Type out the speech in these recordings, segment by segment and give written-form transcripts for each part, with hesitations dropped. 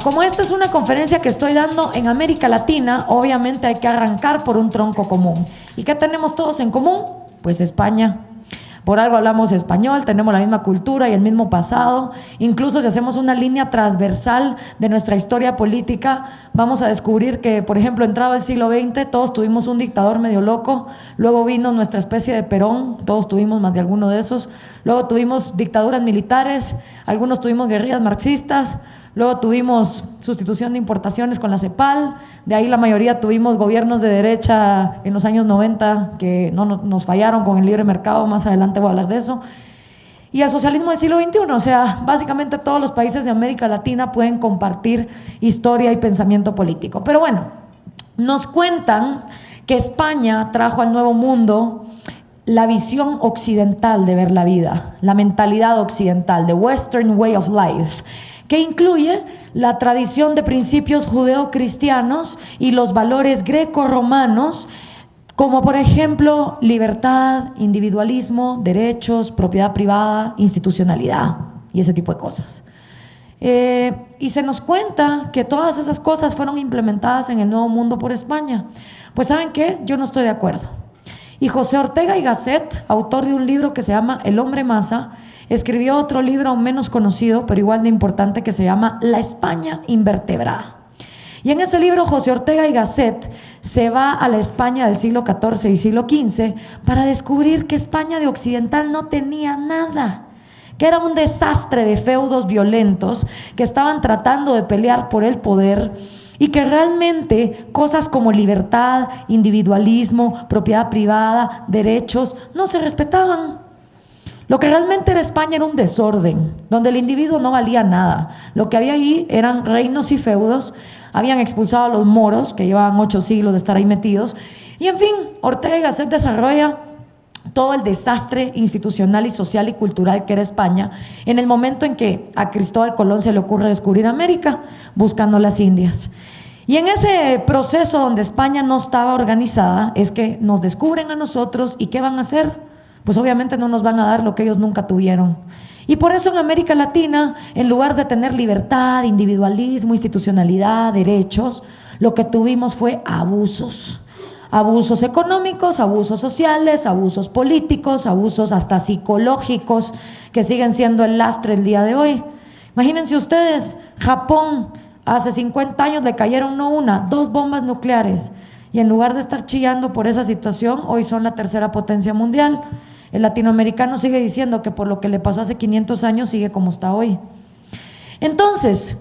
Como esta es una conferencia que estoy dando en América Latina, obviamente hay que arrancar por un tronco común. ¿Y qué tenemos todos en común? Pues España. Por algo hablamos español, tenemos la misma cultura y el mismo pasado. Incluso si hacemos una línea transversal de nuestra historia política, vamos a descubrir que, por ejemplo, entrado el siglo XX, todos tuvimos un dictador medio loco, luego vino nuestra especie de Perón, todos tuvimos más de alguno de esos, luego tuvimos dictaduras militares, algunos tuvimos guerrillas marxistas, luego tuvimos sustitución de importaciones con la CEPAL, de ahí la mayoría tuvimos gobiernos de derecha en los años 90 que nos fallaron con el libre mercado, más adelante voy a hablar de eso. Y el socialismo del siglo XXI, o sea, básicamente todos los países de América Latina pueden compartir historia y pensamiento político. Pero bueno, nos cuentan que España trajo al Nuevo Mundo la visión occidental de ver la vida, la mentalidad occidental, the Western Way of Life, que incluye la tradición de principios judeocristianos y los valores greco-romanos, como por ejemplo libertad, individualismo, derechos, propiedad privada, institucionalidad y ese tipo de cosas. Y se nos cuenta que todas esas cosas fueron implementadas en el Nuevo Mundo por España. Pues ¿saben qué? Yo no estoy de acuerdo. Y José Ortega y Gasset, autor de un libro que se llama El hombre masa, escribió otro libro menos conocido, pero igual de importante, que se llama La España invertebrada. Y en ese libro José Ortega y Gasset se va a la España del siglo XIV y siglo XV para descubrir que España de occidental no tenía nada, que era un desastre de feudos violentos que estaban tratando de pelear por el poder y que realmente cosas como libertad, individualismo, propiedad privada, derechos, no se respetaban. Lo que realmente era España era un desorden, donde el individuo no valía nada. Lo que había ahí eran reinos y feudos, habían expulsado a los moros, que llevaban 8 siglos de estar ahí metidos, y en fin, Ortega y Gasset desarrolla todo el desastre institucional y social y cultural que era España en el momento en que a Cristóbal Colón se le ocurre descubrir América, buscando las Indias. Y en ese proceso donde España no estaba organizada, es que nos descubren a nosotros, ¿y qué van a hacer? Pues obviamente no nos van a dar lo que ellos nunca tuvieron. Y por eso en América Latina, en lugar de tener libertad, individualismo, institucionalidad, derechos, lo que tuvimos fue abusos. Abusos económicos, abusos sociales, abusos políticos, abusos hasta psicológicos, que siguen siendo el lastre el día de hoy. Imagínense ustedes, Japón, hace 50 años le cayeron no una, 2 bombas nucleares. Y en lugar de estar chillando por esa situación, hoy son la tercera potencia mundial. El latinoamericano sigue diciendo que por lo que le pasó hace 500 años sigue como está hoy. Entonces,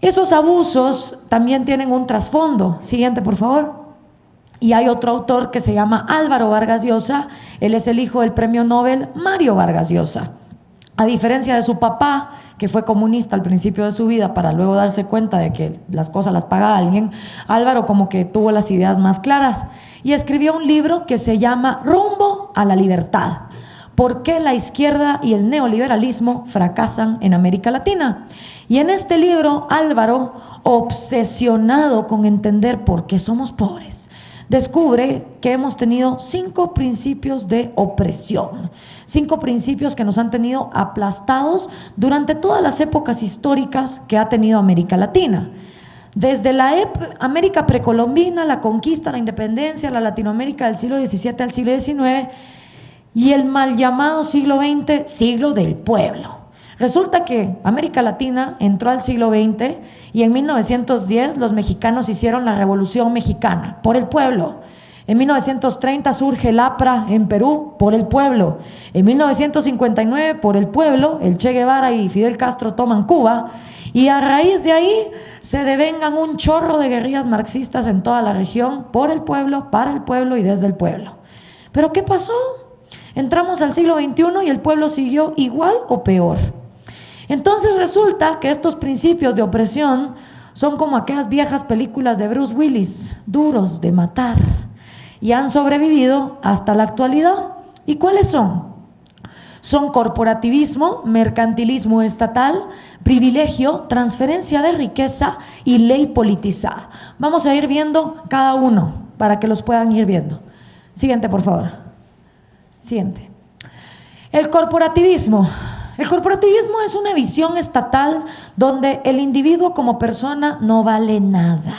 esos abusos también tienen un trasfondo. Siguiente, por favor. Y hay otro autor que se llama Álvaro Vargas Llosa. Él es el hijo del premio Nobel Mario Vargas Llosa. A diferencia de su papá, que fue comunista al principio de su vida para luego darse cuenta de que las cosas las paga alguien, Álvaro como que tuvo las ideas más claras y escribió un libro que se llama Rumbo a la Libertad. ¿Por qué la izquierda y el neoliberalismo fracasan en América Latina? Y en este libro, Álvaro, obsesionado con entender por qué somos pobres, descubre que hemos tenido 5 principios de opresión, 5 principios que nos han tenido aplastados durante todas las épocas históricas que ha tenido América Latina. Desde la América precolombina, la conquista, la independencia, la Latinoamérica del siglo XVII al siglo XIX y el mal llamado siglo XX, siglo del pueblo. Resulta que América Latina entró al siglo XX y en 1910 los mexicanos hicieron la Revolución Mexicana por el pueblo. En 1930 surge el APRA en Perú por el pueblo. En 1959 por el pueblo, el Che Guevara y Fidel Castro toman Cuba y a raíz de ahí se devengan un chorro de guerrillas marxistas en toda la región por el pueblo, para el pueblo y desde el pueblo. ¿Pero qué pasó? Entramos al siglo XXI y el pueblo siguió igual o peor. Entonces resulta que estos principios de opresión son como aquellas viejas películas de Bruce Willis, duros de matar, y han sobrevivido hasta la actualidad. ¿Y cuáles son? Son corporativismo, mercantilismo estatal, privilegio, transferencia de riqueza y ley politizada. Vamos a ir viendo cada uno para que los puedan ir viendo. Siguiente, por favor. Siguiente. El corporativismo. El corporativismo es una visión estatal donde el individuo como persona no vale nada.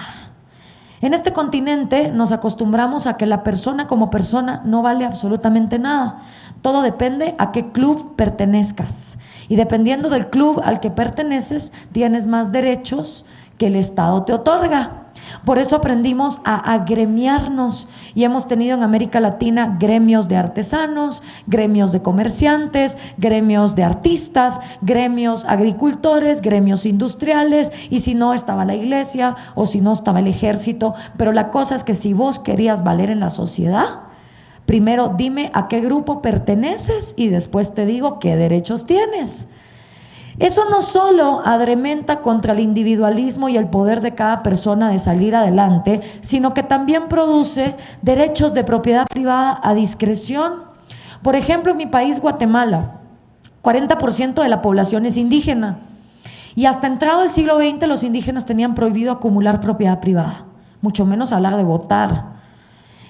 En este continente nos acostumbramos a que la persona como persona no vale absolutamente nada. Todo depende a qué club pertenezcas. Y dependiendo del club al que perteneces, tienes más derechos que el Estado te otorga. Por eso aprendimos a agremiarnos y hemos tenido en América Latina gremios de artesanos, gremios de comerciantes, gremios de artistas, gremios agricultores, gremios industriales, y si no estaba la iglesia o si no estaba el ejército. Pero la cosa es que si vos querías valer en la sociedad, primero dime a qué grupo perteneces y después te digo qué derechos tienes. Eso no solo adrementa contra el individualismo y el poder de cada persona de salir adelante, sino que también produce derechos de propiedad privada a discreción. Por ejemplo, en mi país, Guatemala, 40% de la población es indígena y hasta entrado el siglo XX los indígenas tenían prohibido acumular propiedad privada, mucho menos hablar de votar.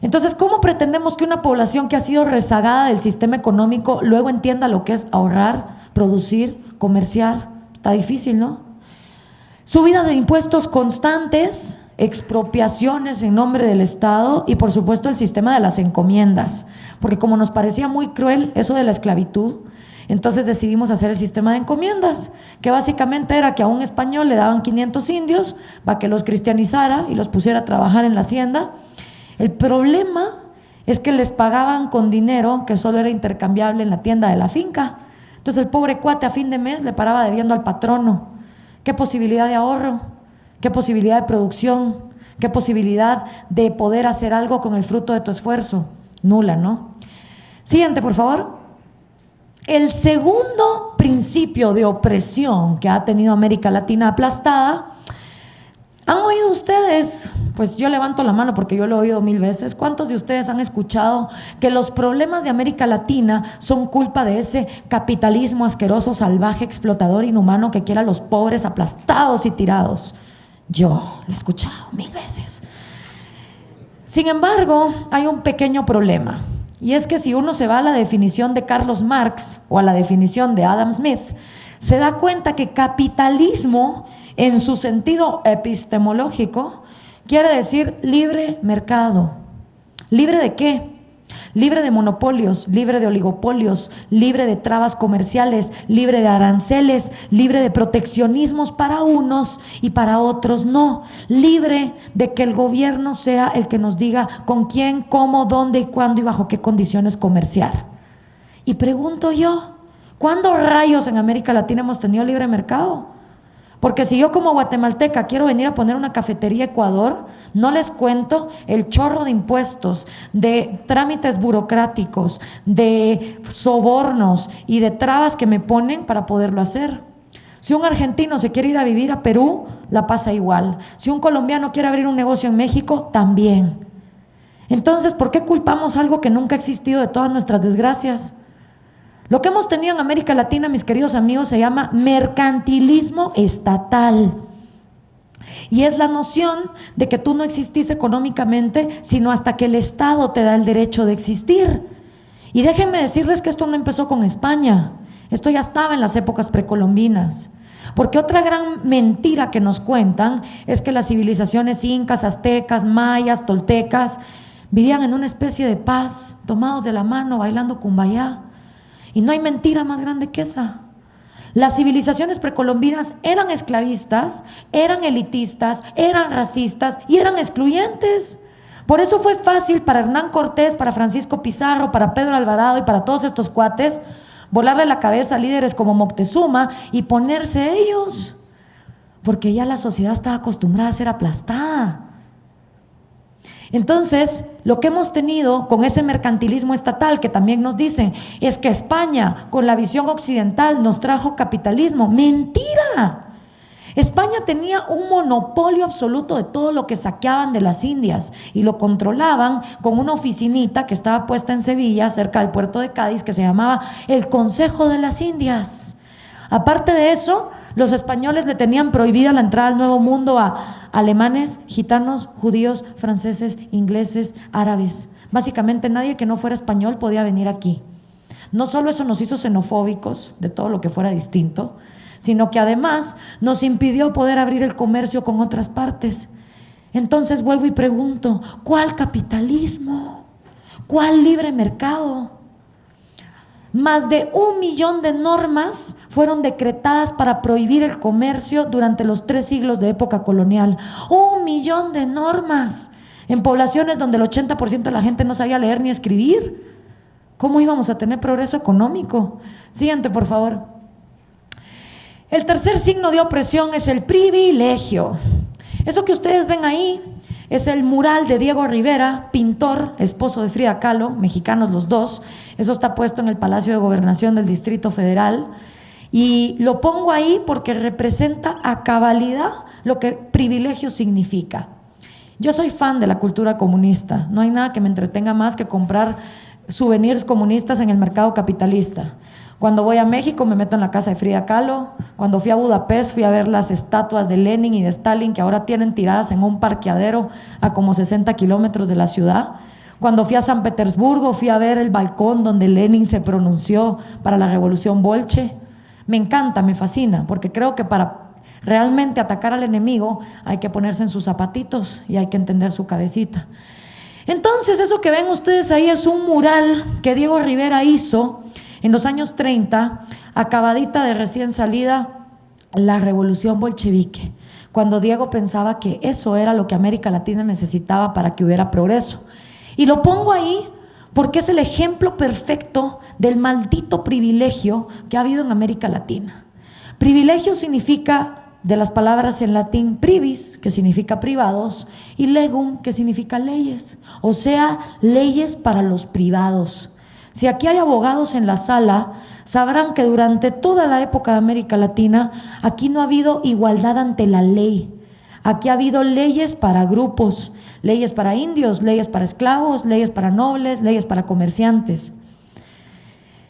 Entonces, ¿cómo pretendemos que una población que ha sido rezagada del sistema económico luego entienda lo que es ahorrar, producir, comerciar? Está difícil, ¿no? Subida de impuestos constantes, expropiaciones en nombre del Estado y por supuesto el sistema de las encomiendas, porque como nos parecía muy cruel eso de la esclavitud, entonces decidimos hacer el sistema de encomiendas, que básicamente era que a un español le daban 500 indios para que los cristianizara y los pusiera a trabajar en la hacienda. El problema es que les pagaban con dinero que solo era intercambiable en la tienda de la finca. Entonces el pobre cuate a fin de mes le paraba debiendo al patrono. ¿Qué posibilidad de ahorro? ¿Qué posibilidad de producción? ¿Qué posibilidad de poder hacer algo con el fruto de tu esfuerzo? Nula, ¿no? Siguiente, por favor. El segundo principio de opresión que ha tenido América Latina aplastada. ¿Han oído ustedes? Pues yo levanto la mano porque yo lo he oído 1000 veces. ¿Cuántos de ustedes han escuchado que los problemas de América Latina son culpa de ese capitalismo asqueroso, salvaje, explotador, inhumano que quiere a los pobres aplastados y tirados? Yo lo he escuchado 1000 veces. Sin embargo, hay un pequeño problema. Y es que si uno se va a la definición de Carlos Marx o a la definición de Adam Smith, se da cuenta que capitalismo en su sentido epistemológico quiere decir libre mercado. ¿Libre de qué? Libre de monopolios, libre de oligopolios, libre de trabas comerciales, libre de aranceles, libre de proteccionismos para unos y para otros no. Libre de que el gobierno sea el que nos diga con quién, cómo, dónde y cuándo y bajo qué condiciones comerciar. Y pregunto yo, ¿cuándo rayos en América Latina hemos tenido libre mercado? Porque si yo como guatemalteca quiero venir a poner una cafetería a Ecuador, no les cuento el chorro de impuestos, de trámites burocráticos, de sobornos y de trabas que me ponen para poderlo hacer. Si un argentino se quiere ir a vivir a Perú, la pasa igual. Si un colombiano quiere abrir un negocio en México, también. Entonces, ¿por qué culpamos algo que nunca ha existido de todas nuestras desgracias? Lo que hemos tenido en América Latina, mis queridos amigos, se llama mercantilismo estatal. Y es la noción de que tú no existís económicamente, sino hasta que el Estado te da el derecho de existir. Y déjenme decirles que esto no empezó con España. Esto ya estaba en las épocas precolombinas. Porque otra gran mentira que nos cuentan es que las civilizaciones incas, aztecas, mayas, toltecas vivían en una especie de paz, tomados de la mano, bailando cumbayá. Y no hay mentira más grande que esa. Las civilizaciones precolombinas eran esclavistas, eran elitistas, eran racistas y eran excluyentes. Por eso fue fácil para Hernán Cortés, para Francisco Pizarro, para Pedro Alvarado y para todos estos cuates volarle la cabeza a líderes como Moctezuma y ponerse ellos, porque ya la sociedad estaba acostumbrada a ser aplastada. Entonces, lo que hemos tenido con ese mercantilismo estatal que también nos dicen es que España, con la visión occidental, nos trajo capitalismo. ¡Mentira! España tenía un monopolio absoluto de todo lo que saqueaban de las Indias y lo controlaban con una oficinita que estaba puesta en Sevilla, cerca del puerto de Cádiz, que se llamaba el Consejo de las Indias. Aparte de eso, los españoles le tenían prohibida la entrada al Nuevo Mundo a alemanes, gitanos, judíos, franceses, ingleses, árabes. Básicamente nadie que no fuera español podía venir aquí. No solo eso nos hizo xenofóbicos de todo lo que fuera distinto, sino que además nos impidió poder abrir el comercio con otras partes. Entonces vuelvo y pregunto, ¿cuál capitalismo? ¿Cuál libre mercado? Más de 1 millón de normas fueron decretadas para prohibir el comercio durante los 3 siglos de época colonial. 1 millón de normas en poblaciones donde el 80% de la gente no sabía leer ni escribir. ¿Cómo íbamos a tener progreso económico? Siguiente, por favor. El tercer signo de opresión es el privilegio. Eso que ustedes ven ahí es el mural de Diego Rivera, pintor, esposo de Frida Kahlo, mexicanos los dos. Eso está puesto en el Palacio de Gobernación del Distrito Federal. Y lo pongo ahí porque representa a cabalidad lo que privilegio significa. Yo soy fan de la cultura comunista. No hay nada que me entretenga más que comprar souvenirs comunistas en el mercado capitalista. Cuando voy a México me meto en la casa de Frida Kahlo. Cuando fui a Budapest fui a ver las estatuas de Lenin y de Stalin que ahora tienen tiradas en un parqueadero a como 60 kilómetros de la ciudad. Cuando fui a San Petersburgo fui a ver el balcón donde Lenin se pronunció para la revolución bolche. Me encanta, me fascina, porque creo que para realmente atacar al enemigo hay que ponerse en sus zapatitos y hay que entender su cabecita. Entonces eso que ven ustedes ahí es un mural que Diego Rivera hizo en los años 30, acabadita de recién salida la revolución bolchevique, cuando Diego pensaba que eso era lo que América Latina necesitaba para que hubiera progreso. Y lo pongo ahí porque es el ejemplo perfecto del maldito privilegio que ha habido en América Latina. Privilegio significa, de las palabras en latín, privis, que significa privados, y legum, que significa leyes, o sea, leyes para los privados. Si aquí hay abogados en la sala, sabrán que durante toda la época de América Latina, aquí no ha habido igualdad ante la ley. Aquí ha habido leyes para grupos, leyes para indios, leyes para esclavos, leyes para nobles, leyes para comerciantes.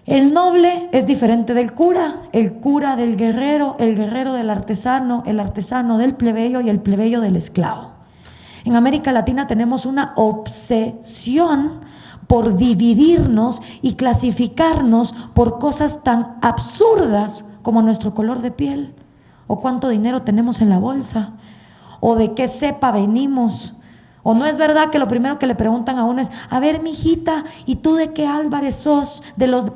El noble es diferente del cura, el cura del guerrero, el guerrero del artesano, el artesano del plebeyo y el plebeyo del esclavo. En América Latina tenemos una obsesión por dividirnos y clasificarnos por cosas tan absurdas como nuestro color de piel, o cuánto dinero tenemos en la bolsa, o de qué cepa venimos. O no es verdad que lo primero que le preguntan a uno es: a ver, mijita, ¿y tú de qué Álvarez sos? ¿De los de...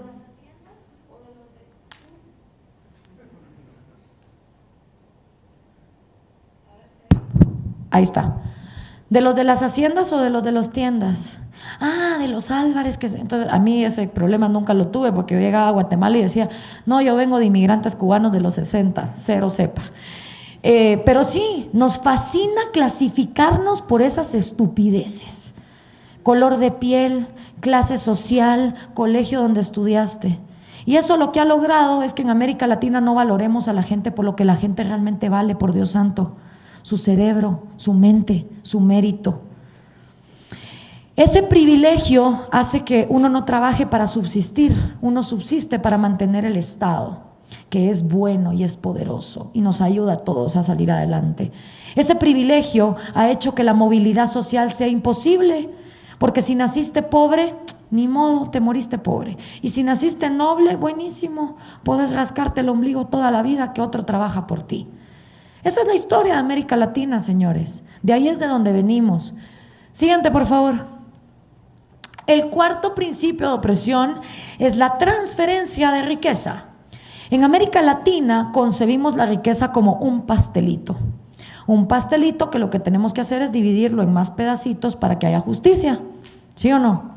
Ahí está. ¿De los de las haciendas o de los de las tiendas? Ah, de los Álvarez. Entonces a mí ese problema nunca lo tuve, porque yo llegaba a Guatemala y decía: no, yo vengo de inmigrantes cubanos de los 60, cero cepa. Pero sí, nos fascina clasificarnos por esas estupideces. Color de piel, clase social, colegio donde estudiaste. Y eso lo que ha logrado es que en América Latina no valoremos a la gente por lo que la gente realmente vale, por Dios santo: su cerebro, su mente, su mérito. Ese privilegio hace que uno no trabaje para subsistir, uno subsiste para mantener el Estado, que es bueno y es poderoso y nos ayuda a todos a salir adelante. Ese privilegio ha hecho que la movilidad social sea imposible, porque si naciste pobre, ni modo, te moriste pobre. Y si naciste noble, buenísimo, puedes rascarte el ombligo toda la vida que otro trabaja por ti. Esa es la historia de América Latina, señores. De ahí es de donde venimos. Siguiente, por favor. El cuarto principio de opresión es la transferencia de riqueza. En América Latina concebimos la riqueza como un pastelito. Un pastelito que lo que tenemos que hacer es dividirlo en más pedacitos para que haya justicia. ¿Sí o no?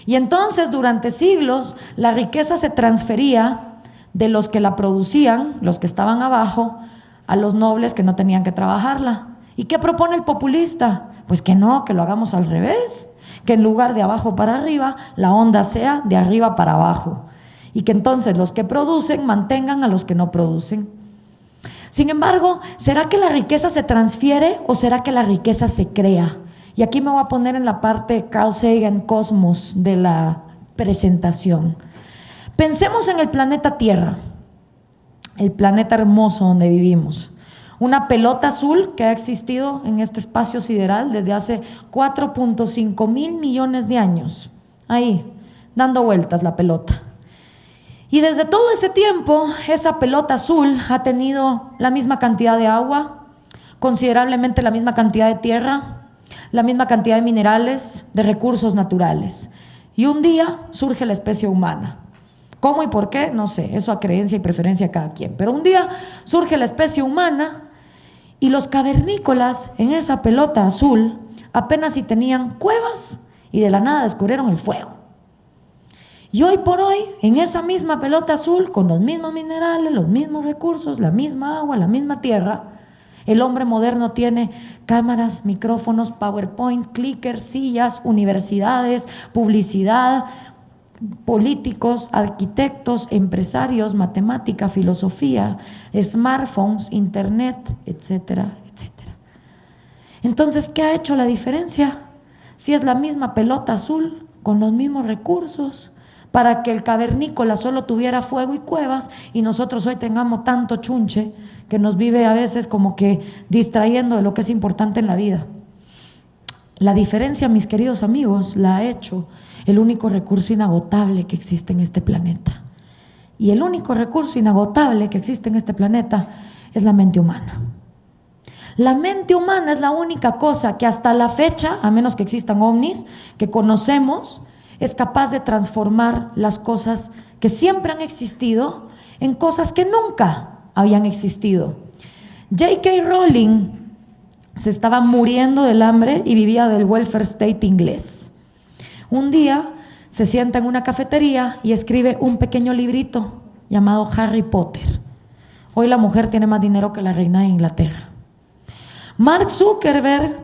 Y entonces durante siglos la riqueza se transfería de los que la producían, los que estaban abajo, a los nobles que no tenían que trabajarla. ¿Y qué propone el populista? Pues que no, que lo hagamos al revés, que en lugar de abajo para arriba, la onda sea de arriba para abajo, y que entonces los que producen mantengan a los que no producen. Sin embargo, ¿será que la riqueza se transfiere o será que la riqueza se crea? Y aquí me voy a poner en la parte Carl Sagan Cosmos de la presentación. Pensemos en el planeta Tierra, el planeta hermoso donde vivimos. Una pelota azul que ha existido en este espacio sideral desde hace 4.5 mil millones de años. Ahí, dando vueltas la pelota. Y desde todo ese tiempo, esa pelota azul ha tenido la misma cantidad de agua, considerablemente la misma cantidad de tierra, la misma cantidad de minerales, de recursos naturales. Y un día surge la especie humana. ¿Cómo y por qué? No sé, eso a creencia y preferencia de cada quien. Pero un día surge la especie humana y los cavernícolas en esa pelota azul apenas si tenían cuevas y de la nada descubrieron el fuego. Y hoy por hoy, en esa misma pelota azul, con los mismos minerales, los mismos recursos, la misma agua, la misma tierra, el hombre moderno tiene cámaras, micrófonos, PowerPoint, clickers, sillas, universidades, publicidad, políticos, arquitectos, empresarios, matemática, filosofía, smartphones, internet, etcétera, etcétera. Entonces, ¿qué ha hecho la diferencia? Si es la misma pelota azul, con los mismos recursos, para que el cavernícola solo tuviera fuego y cuevas y nosotros hoy tengamos tanto chunche que nos vive a veces como que distrayendo de lo que es importante en la vida. La diferencia, mis queridos amigos, la ha hecho el único recurso inagotable que existe en este planeta. Y el único recurso inagotable que existe en este planeta es la mente humana. La mente humana es la única cosa que hasta la fecha, a menos que existan ovnis, que conocemos, es capaz de transformar las cosas que siempre han existido en cosas que nunca habían existido. J.K. Rowling se estaba muriendo del hambre y vivía del welfare state inglés. Un día se sienta en una cafetería y escribe un pequeño librito llamado Harry Potter. Hoy la mujer tiene más dinero que la reina de Inglaterra. Mark Zuckerberg,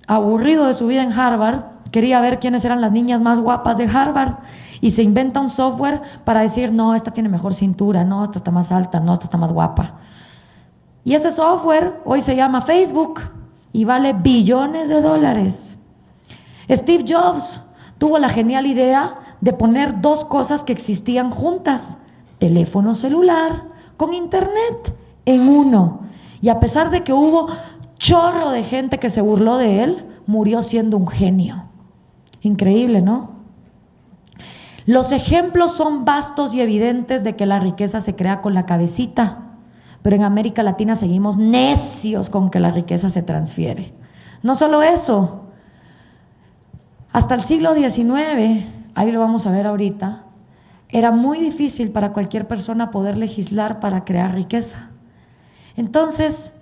aburrido de su vida en Harvard, quería ver quiénes eran las niñas más guapas de Harvard y se inventa un software para decir, no, esta tiene mejor cintura, no, esta está más alta, no, esta está más guapa. Y ese software hoy se llama Facebook y vale billones de dólares. Steve Jobs tuvo la genial idea de poner dos cosas que existían juntas, teléfono celular con internet en uno. Y a pesar de que hubo chorro de gente que se burló de él, murió siendo un genio. Increíble, ¿no? Los ejemplos son vastos y evidentes de que la riqueza se crea con la cabecita, pero en América Latina seguimos necios con que la riqueza se transfiere. No solo eso, hasta el siglo XIX, ahí lo vamos a ver ahorita, era muy difícil para cualquier persona poder legislar para crear riqueza. Entonces,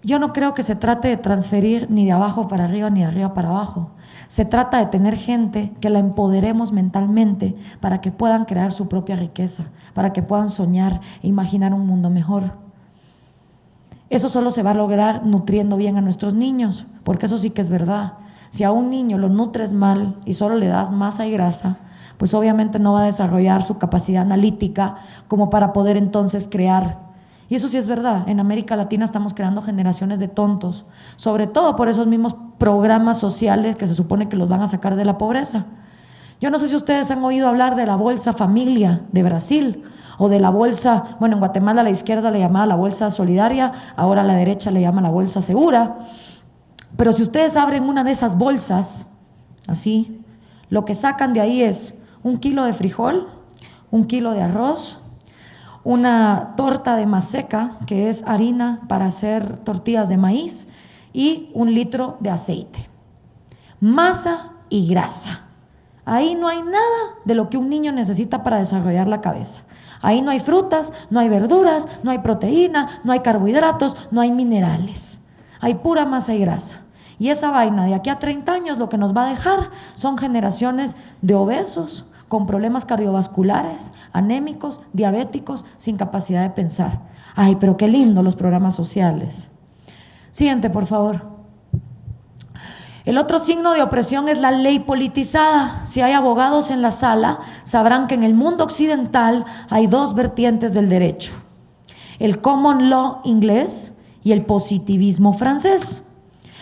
yo no creo que se trate de transferir ni de abajo para arriba ni de arriba para abajo. Se trata de tener gente que la empoderemos mentalmente para que puedan crear su propia riqueza, para que puedan soñar e imaginar un mundo mejor. Eso solo se va a lograr nutriendo bien a nuestros niños, porque eso sí que es verdad. Si a un niño lo nutres mal y solo le das masa y grasa, pues obviamente no va a desarrollar su capacidad analítica como para poder entonces crear. Y eso sí es verdad, en América Latina estamos creando generaciones de tontos, sobre todo por esos mismos programas sociales que se supone que los van a sacar de la pobreza. Yo no sé si ustedes han oído hablar de la Bolsa Familia de Brasil o de la bolsa, bueno, en Guatemala a la izquierda le llamaba la bolsa solidaria, ahora a la derecha le llama la bolsa segura. Pero si ustedes abren una de esas bolsas, así, lo que sacan de ahí es 1 kilo de frijol, 1 kilo de arroz, una torta de maseca, que es harina para hacer tortillas de maíz, y 1 litro de aceite. Masa y grasa. Ahí no hay nada de lo que un niño necesita para desarrollar la cabeza. Ahí no hay frutas, no hay verduras, no hay proteína, no hay carbohidratos, no hay minerales. Hay pura masa y grasa. Y esa vaina de aquí a 30 años lo que nos va a dejar son generaciones de obesos, con problemas cardiovasculares, anémicos, diabéticos, sin capacidad de pensar. Ay, pero qué lindo los programas sociales. Siguiente, por favor. El otro signo de opresión es la ley politizada. Si hay abogados en la sala, sabrán que en el mundo occidental hay dos vertientes del derecho: el common law inglés y el positivismo francés.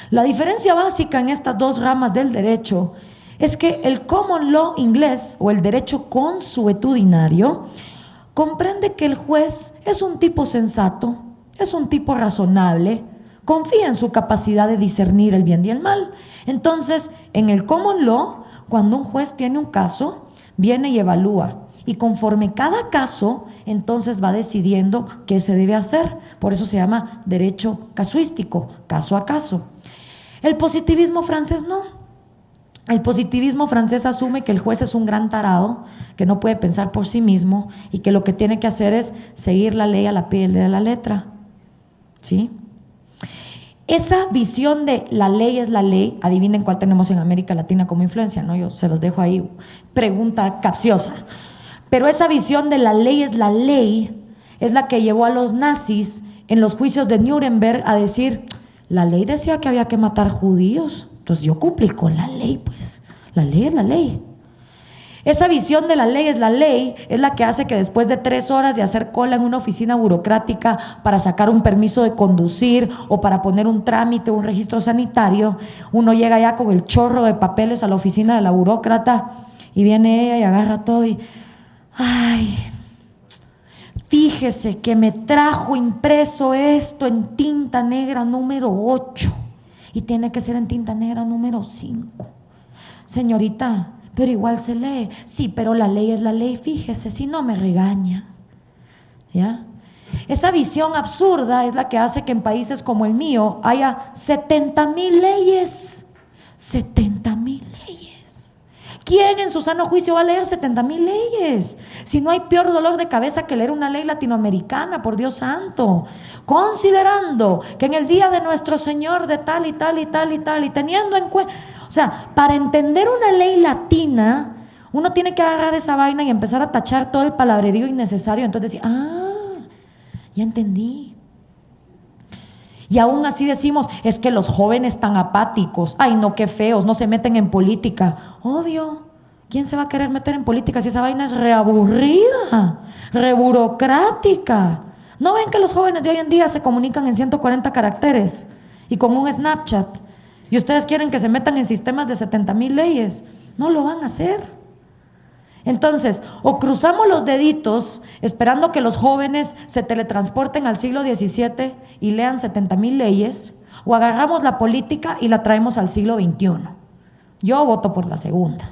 La diferencia básica en estas dos ramas del derecho es que el common law inglés, o el derecho consuetudinario, comprende que el juez es un tipo sensato, es un tipo razonable, confía en su capacidad de discernir el bien y el mal. Entonces, en el common law, cuando un juez tiene un caso, viene y evalúa. y conforme cada caso, entonces va decidiendo qué se debe hacer. Por eso se llama derecho casuístico, caso a caso. El positivismo francés no. El positivismo francés asume que el juez es un gran tarado, que no puede pensar por sí mismo y que lo que tiene que hacer es seguir la ley a la pie de la letra. ¿Sí? Esa visión de la ley es la ley, adivinen cuál tenemos en América Latina como influencia, ¿no? Yo se los dejo ahí, pregunta capciosa. Pero esa visión de la ley es la que llevó a los nazis en los juicios de Nuremberg a decir, la ley decía que había que matar judíos, entonces yo cumplí con la ley, pues, la ley es la ley. Esa visión de la ley es la que hace que después de 3 horas de hacer cola en una oficina burocrática para sacar un permiso de conducir o para poner un trámite, un registro sanitario, uno llega ya con el chorro de papeles a la oficina de la burócrata y viene ella y agarra todo y, ay, fíjese que me trajo impreso esto en tinta negra número 8 y tiene que ser en tinta negra número 5. Señorita, pero igual se lee. Sí, pero la ley es la ley, fíjese, si no me regaña. ¿Ya? Esa visión absurda es la que hace que en países como el mío haya 70,000 leyes. 70,000 leyes. ¿Quién en su sano juicio va a leer 70,000 leyes? Si no hay peor dolor de cabeza que leer una ley latinoamericana, por Dios santo. Considerando que en el día de nuestro Señor de tal y tal y tal y tal, y teniendo en cuenta, o sea, para entender una ley latina, uno tiene que agarrar esa vaina y empezar a tachar todo el palabrerío innecesario. Entonces decir, ya entendí. Y aún así decimos, es que los jóvenes tan apáticos, ay no, qué feos, no se meten en política. Obvio, ¿quién se va a querer meter en política si esa vaina es reaburrida, reburocrática? ¿No ven que los jóvenes de hoy en día se comunican en 140 caracteres y con un Snapchat? Y ustedes quieren que se metan en sistemas de 70,000 leyes. No lo van a hacer. Entonces, o cruzamos los deditos esperando que los jóvenes se teletransporten al siglo XVII y lean 70,000 leyes, o agarramos la política y la traemos al siglo XXI. Yo voto por la segunda.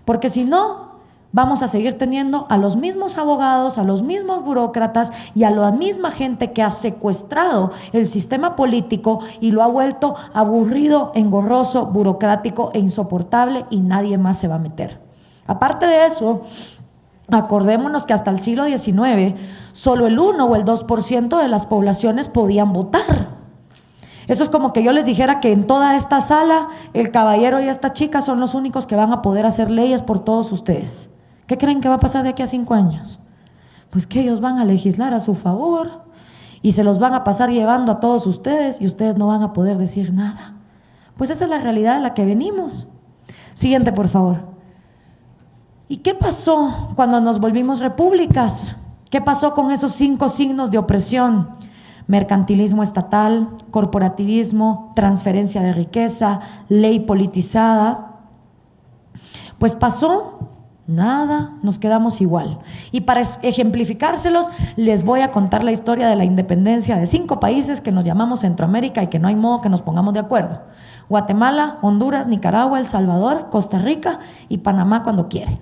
Porque si no, vamos a seguir teniendo a los mismos abogados, a los mismos burócratas y a la misma gente que ha secuestrado el sistema político y lo ha vuelto aburrido, engorroso, burocrático e insoportable, y nadie más se va a meter. Aparte de eso, acordémonos que hasta el siglo XIX solo el 1 o el 2% de las poblaciones podían votar. Eso es como que yo les dijera que en toda esta sala el caballero y esta chica son los únicos que van a poder hacer leyes por todos ustedes. ¿Qué creen que va a pasar de aquí a 5 años? Pues que ellos van a legislar a su favor y se los van a pasar llevando a todos ustedes y ustedes no van a poder decir nada. Pues esa es la realidad de la que venimos. Siguiente, por favor. ¿Y qué pasó cuando nos volvimos repúblicas? ¿Qué pasó con esos 5 signos de opresión? Mercantilismo estatal, corporativismo, transferencia de riqueza, ley politizada. Pues pasó nada, nos quedamos igual. Y para ejemplificárselos, les voy a contar la historia de la independencia de 5 países que nos llamamos Centroamérica y que no hay modo que nos pongamos de acuerdo. Guatemala, Honduras, Nicaragua, El Salvador, Costa Rica y Panamá cuando quiere.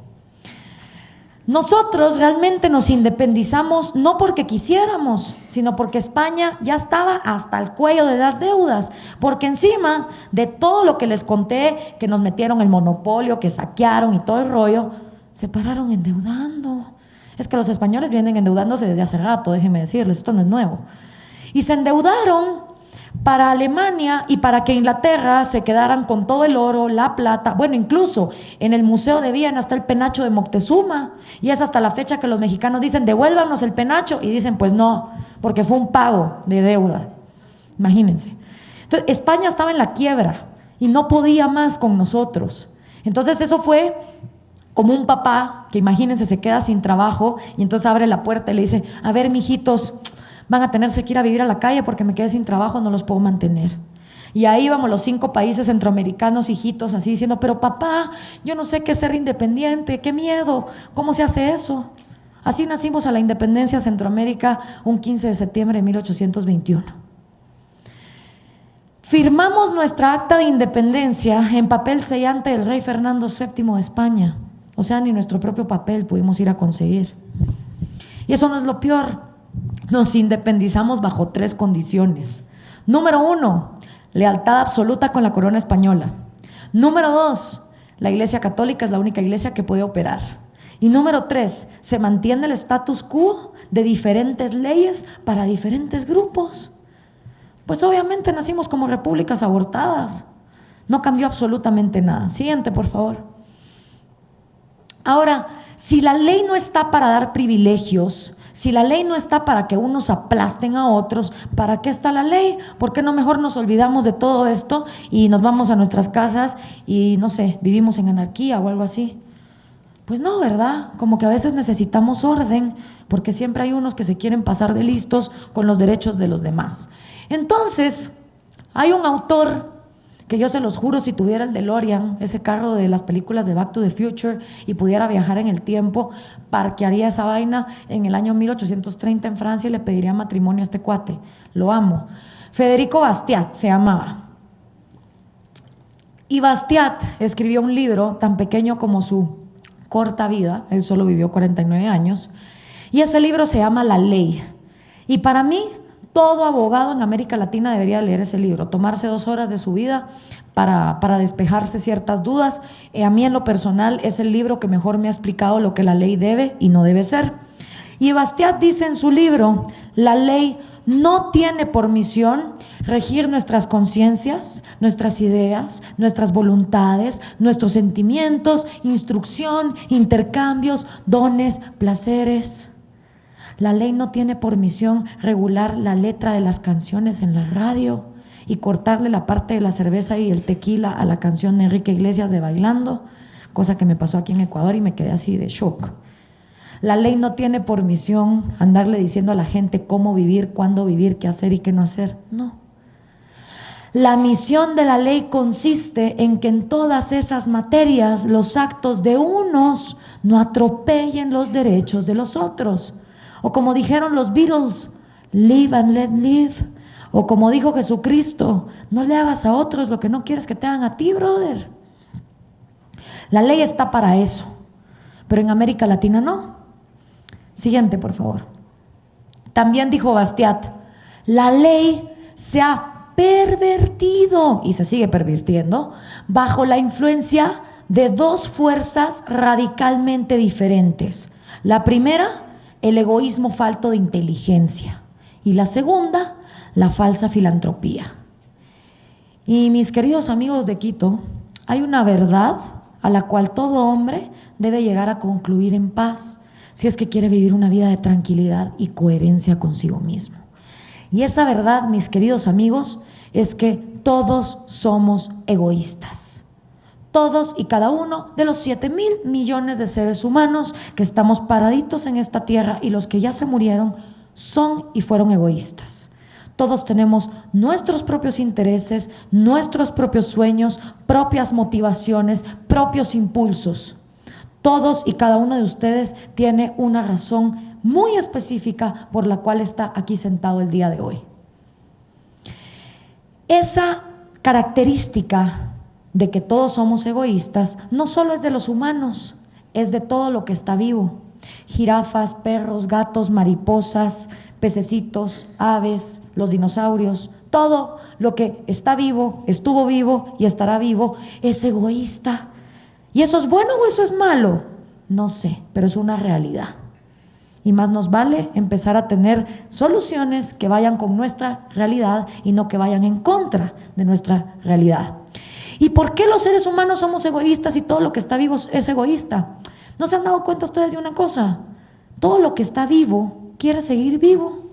Nosotros realmente nos independizamos no porque quisiéramos, sino porque España ya estaba hasta el cuello de las deudas, porque encima de todo lo que les conté, que nos metieron el monopolio, que saquearon y todo el rollo, se pararon endeudando. Es que los españoles vienen endeudándose desde hace rato, déjenme decirles, esto no es nuevo. Y se endeudaron para Alemania y para que Inglaterra se quedaran con todo el oro, la plata. Bueno, incluso en el Museo de Viena está el penacho de Moctezuma y es hasta la fecha que los mexicanos dicen devuélvanos el penacho y dicen pues no, porque fue un pago de deuda. Imagínense. Entonces España estaba en la quiebra y no podía más con nosotros. Entonces eso fue como un papá que, imagínense, se queda sin trabajo y entonces abre la puerta y le dice, a ver, mijitos, van a tenerse que ir a vivir a la calle porque me quedé sin trabajo, no los puedo mantener. Y ahí vamos los 5 países centroamericanos, hijitos, así diciendo, pero papá, yo no sé qué es ser independiente, qué miedo, ¿cómo se hace eso? Así nacimos a la independencia Centroamérica un 15 de septiembre de 1821. Firmamos nuestra acta de independencia en papel sellante del rey Fernando VII de España. O sea, ni nuestro propio papel pudimos ir a conseguir. Y eso no es lo peor. Nos independizamos bajo 3 condiciones. Número 1, lealtad absoluta con la corona española. Número 2, la Iglesia Católica es la única iglesia que puede operar. Y número 3, se mantiene el status quo de diferentes leyes para diferentes grupos. Pues obviamente nacimos como repúblicas abortadas. No cambió absolutamente nada. Siguiente, por favor. Ahora, si la ley no está para dar privilegios, si la ley no está para que unos aplasten a otros, ¿para qué está la ley? ¿Por qué no mejor nos olvidamos de todo esto y nos vamos a nuestras casas y, no sé, vivimos en anarquía o algo así? Pues no, ¿verdad? Como que a veces necesitamos orden, porque siempre hay unos que se quieren pasar de listos con los derechos de los demás. Entonces, hay un autor que yo se los juro, si tuviera el DeLorean, ese carro de las películas de Back to the Future, y pudiera viajar en el tiempo, parquearía esa vaina en el año 1830 en Francia y le pediría matrimonio a este cuate. Lo amo. Federico Bastiat se llamaba. Y Bastiat escribió un libro tan pequeño como su corta vida, él solo vivió 49 años, y ese libro se llama La Ley. Y para mí, todo abogado en América Latina debería leer ese libro, tomarse 2 horas de su vida para despejarse ciertas dudas. A mí en lo personal es el libro que mejor me ha explicado lo que la ley debe y no debe ser. Y Bastiat dice en su libro, la ley no tiene por misión regir nuestras conciencias, nuestras ideas, nuestras voluntades, nuestros sentimientos, instrucción, intercambios, dones, placeres. La ley no tiene por misión regular la letra de las canciones en la radio y cortarle la parte de la cerveza y el tequila a la canción de Enrique Iglesias de Bailando, cosa que me pasó aquí en Ecuador y me quedé así de shock. La ley no tiene por misión andarle diciendo a la gente cómo vivir, cuándo vivir, qué hacer y qué no hacer. No. La misión de la ley consiste en que en todas esas materias los actos de unos no atropellen los derechos de los otros. O como dijeron los Beatles, live and let live. O como dijo Jesucristo, no le hagas a otros lo que no quieres que te hagan a ti, brother. La ley está para eso, pero en América Latina no. Siguiente, por favor. También dijo Bastiat, la ley se ha pervertido y se sigue pervirtiendo bajo la influencia de 2 fuerzas radicalmente diferentes. La primera, el egoísmo falto de inteligencia, y la segunda, la falsa filantropía. Y mis queridos amigos de Quito, hay una verdad a la cual todo hombre debe llegar a concluir en paz si es que quiere vivir una vida de tranquilidad y coherencia consigo mismo. Y esa verdad, mis queridos amigos, es que todos somos egoístas. Todos y cada uno de los 7,000 millones de seres humanos que estamos paraditos en esta tierra y los que ya se murieron son y fueron egoístas. Todos tenemos nuestros propios intereses, nuestros propios sueños, propias motivaciones, propios impulsos. Todos y cada uno de ustedes tiene una razón muy específica por la cual está aquí sentado el día de hoy. Esa característica de que todos somos egoístas, no solo es de los humanos, es de todo lo que está vivo. Jirafas, perros, gatos, mariposas, pececitos, aves, los dinosaurios, todo lo que está vivo, estuvo vivo y estará vivo es egoísta. ¿Y eso es bueno o eso es malo? No sé, pero es una realidad. Y más nos vale empezar a tener soluciones que vayan con nuestra realidad y no que vayan en contra de nuestra realidad. ¿Y por qué los seres humanos somos egoístas y todo lo que está vivo es egoísta? ¿No se han dado cuenta ustedes de una cosa? Todo lo que está vivo quiere seguir vivo.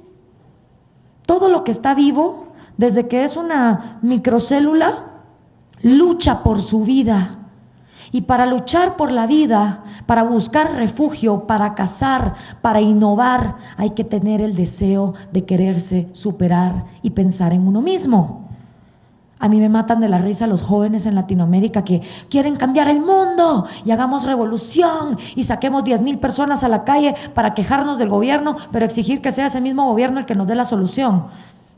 Todo lo que está vivo, desde que es una microcélula, lucha por su vida. Y para luchar por la vida, para buscar refugio, para cazar, para innovar, hay que tener el deseo de quererse superar y pensar en uno mismo. A mí me matan de la risa los jóvenes en Latinoamérica que quieren cambiar el mundo y hagamos revolución y saquemos 10,000 personas a la calle para quejarnos del gobierno, pero exigir que sea ese mismo gobierno el que nos dé la solución.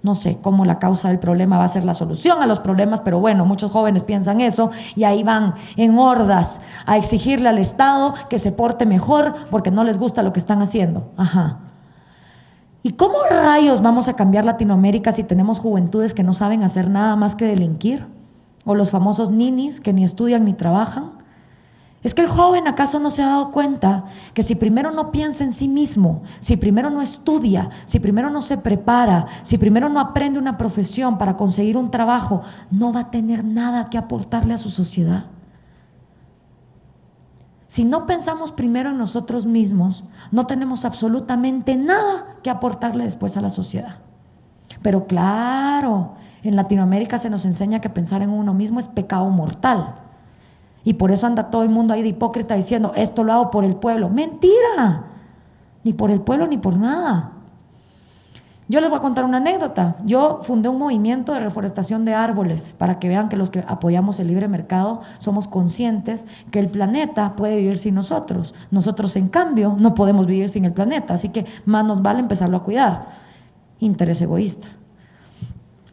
No sé cómo la causa del problema va a ser la solución a los problemas, pero bueno, muchos jóvenes piensan eso y ahí van en hordas a exigirle al Estado que se porte mejor porque no les gusta lo que están haciendo. Ajá. ¿Y cómo rayos vamos a cambiar Latinoamérica si tenemos juventudes que no saben hacer nada más que delinquir? O los famosos ninis que ni estudian ni trabajan. ¿Es que el joven acaso no se ha dado cuenta que si primero no piensa en sí mismo, si primero no estudia, si primero no se prepara, si primero no aprende una profesión para conseguir un trabajo, no va a tener nada que aportarle a su sociedad? Si no pensamos primero en nosotros mismos, no tenemos absolutamente nada que aportarle después a la sociedad. Pero claro, en Latinoamérica se nos enseña que pensar en uno mismo es pecado mortal. Y por eso anda todo el mundo ahí de hipócrita diciendo, esto lo hago por el pueblo. ¡Mentira! Ni por el pueblo ni por nada. Yo les voy a contar una anécdota. Yo fundé un movimiento de reforestación de árboles para que vean que los que apoyamos el libre mercado somos conscientes que el planeta puede vivir sin nosotros. Nosotros, en cambio, no podemos vivir sin el planeta, así que más nos vale empezarlo a cuidar. Interés egoísta.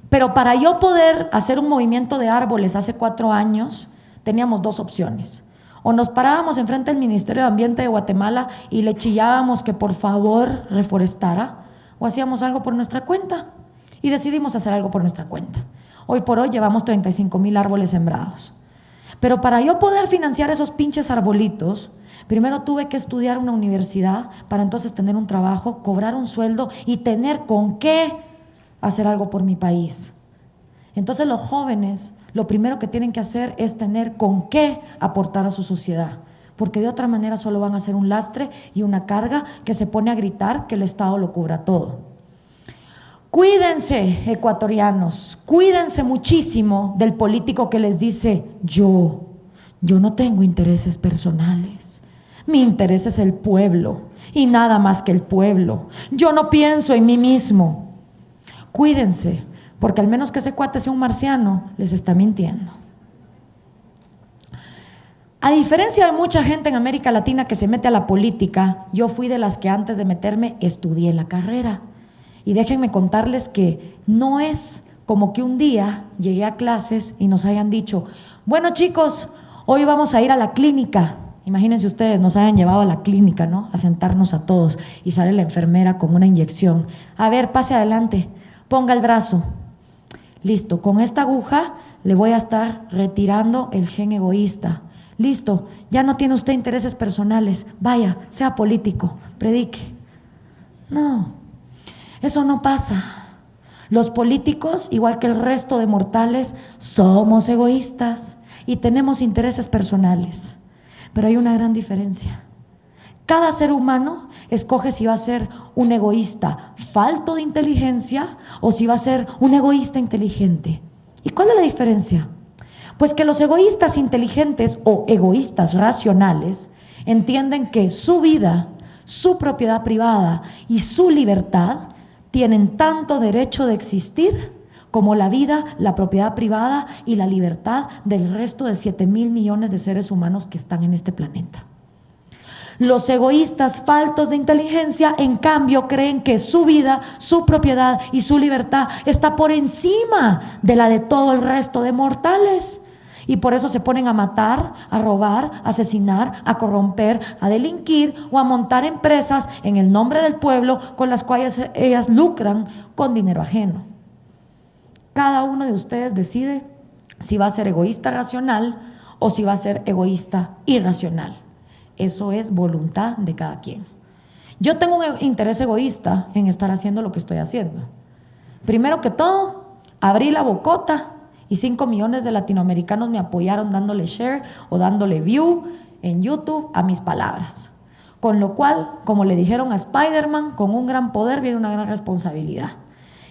Pero para yo poder hacer un movimiento de árboles hace 4 años, teníamos 2 opciones. O nos parábamos enfrente del Ministerio de Ambiente de Guatemala y le chillábamos que por favor reforestara, o hacíamos algo por nuestra cuenta. Y decidimos hacer algo por nuestra cuenta. Hoy por hoy llevamos 35,000 árboles sembrados. Pero para yo poder financiar esos pinches arbolitos, primero tuve que estudiar una universidad para entonces tener un trabajo, cobrar un sueldo y tener con qué hacer algo por mi país. Entonces los jóvenes lo primero que tienen que hacer es tener con qué aportar a su sociedad, porque de otra manera solo van a ser un lastre y una carga que se pone a gritar que el Estado lo cubra todo. Cuídense, ecuatorianos, cuídense muchísimo del político que les dice yo no tengo intereses personales, mi interés es el pueblo y nada más que el pueblo, yo no pienso en mí mismo. Cuídense, porque al menos que ese cuate sea un marciano, les está mintiendo. A diferencia de mucha gente en América Latina que se mete a la política, yo fui de las que antes de meterme estudié la carrera. Y déjenme contarles que no es como que un día llegué a clases y nos hayan dicho, bueno chicos, hoy vamos a ir a la clínica. Imagínense ustedes, nos hayan llevado a la clínica, ¿no? A sentarnos a todos y sale la enfermera con una inyección. A ver, pase adelante, ponga el brazo. Listo, con esta aguja le voy a estar retirando el gen egoísta. Listo, ya no tiene usted intereses personales. Vaya, sea político, predique. No, eso no pasa. Los políticos, igual que el resto de mortales, somos egoístas y tenemos intereses personales. Pero hay una gran diferencia. Cada ser humano escoge si va a ser un egoísta falto de inteligencia o si va a ser un egoísta inteligente. ¿Y cuál es la diferencia? Pues que los egoístas inteligentes o egoístas racionales entienden que su vida, su propiedad privada y su libertad tienen tanto derecho de existir como la vida, la propiedad privada y la libertad del resto de 7,000 millones de seres humanos que están en este planeta. Los egoístas faltos de inteligencia, en cambio, creen que su vida, su propiedad y su libertad está por encima de la de todo el resto de mortales. Y por eso se ponen a matar, a robar, a asesinar, a corromper, a delinquir o a montar empresas en el nombre del pueblo con las cuales ellas lucran con dinero ajeno. Cada uno de ustedes decide si va a ser egoísta racional o si va a ser egoísta irracional. Eso es voluntad de cada quien. Yo tengo un interés egoísta en estar haciendo lo que estoy haciendo. Primero que todo, abrí la bocota y 5 millones de latinoamericanos me apoyaron dándole share o dándole view en YouTube a mis palabras. Con lo cual, como le dijeron a Spider-Man, con un gran poder viene una gran responsabilidad.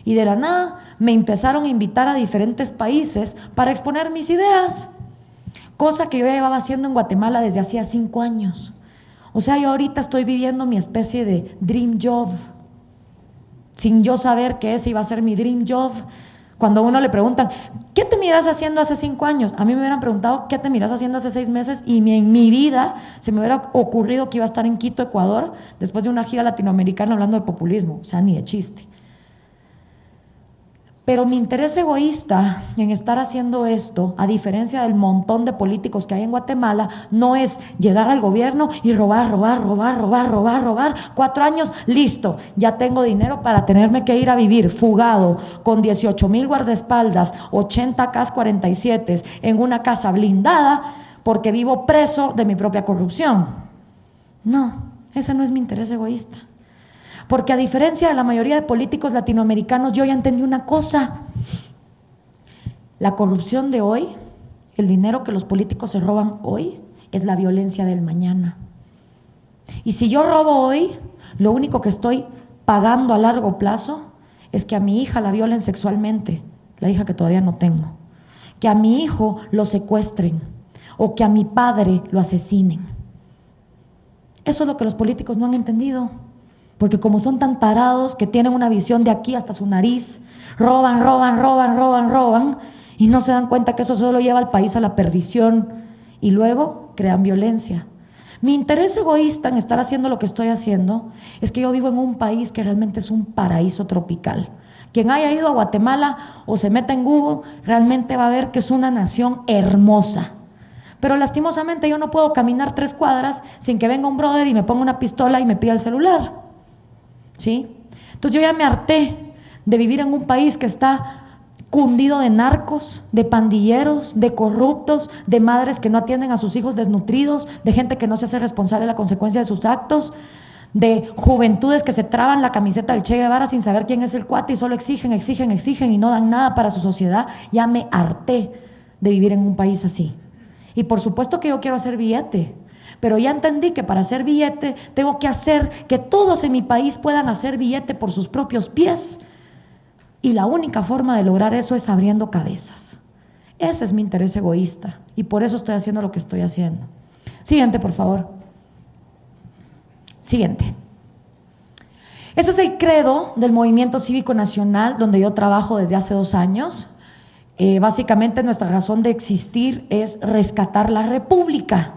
Y de la nada me empezaron a invitar a diferentes países para exponer mis ideas. Cosa que yo llevaba haciendo en Guatemala desde hacía 5 años. O sea, yo ahorita estoy viviendo mi especie de dream job, sin yo saber que ese iba a ser mi dream job. Cuando a uno le preguntan, ¿qué te miras haciendo hace 5 años? A mí me hubieran preguntado, ¿qué te miras haciendo hace 6 meses? Y en mi vida se me hubiera ocurrido que iba a estar en Quito, Ecuador, después de una gira latinoamericana hablando de populismo. O sea, ni de chiste. Pero mi interés egoísta en estar haciendo esto, a diferencia del montón de políticos que hay en Guatemala, no es llegar al gobierno y robar. 4 años, listo, ya tengo dinero para tenerme que ir a vivir fugado con 18,000 guardaespaldas, 80 K-47 en una casa blindada porque vivo preso de mi propia corrupción. No, ese no es mi interés egoísta. Porque a diferencia de la mayoría de políticos latinoamericanos, yo ya entendí una cosa. La corrupción de hoy, el dinero que los políticos se roban hoy, es la violencia del mañana. Y si yo robo hoy, lo único que estoy pagando a largo plazo es que a mi hija la violen sexualmente, la hija que todavía no tengo, que a mi hijo lo secuestren o que a mi padre lo asesinen. Eso es lo que los políticos no han entendido. Porque como son tan tarados que tienen una visión de aquí hasta su nariz, roban y no se dan cuenta que eso solo lleva al país a la perdición y luego crean violencia. Mi interés egoísta en estar haciendo lo que estoy haciendo es que yo vivo en un país que realmente es un paraíso tropical. Quien haya ido a Guatemala o se meta en Google realmente va a ver que es una nación hermosa. Pero lastimosamente yo no puedo caminar 3 cuadras sin que venga un brother y me ponga una pistola y me pida el celular. ¿Sí? Entonces yo ya me harté de vivir en un país que está cundido de narcos, de pandilleros, de corruptos, de madres que no atienden a sus hijos desnutridos, de gente que no se hace responsable de la consecuencia de sus actos, de juventudes que se traban la camiseta del Che Guevara sin saber quién es el cuate y solo exigen y no dan nada para su sociedad. Ya me harté de vivir en un país así. Y por supuesto que yo quiero hacer billete, pero ya entendí que para hacer billete tengo que hacer que todos en mi país puedan hacer billete por sus propios pies. Y la única forma de lograr eso es abriendo cabezas. Ese es mi interés egoísta y por eso estoy haciendo lo que estoy haciendo. Siguiente, por favor. Siguiente. Ese es el credo del Movimiento Cívico Nacional, donde yo trabajo desde hace 2 años. Básicamente nuestra razón de existir es rescatar la república.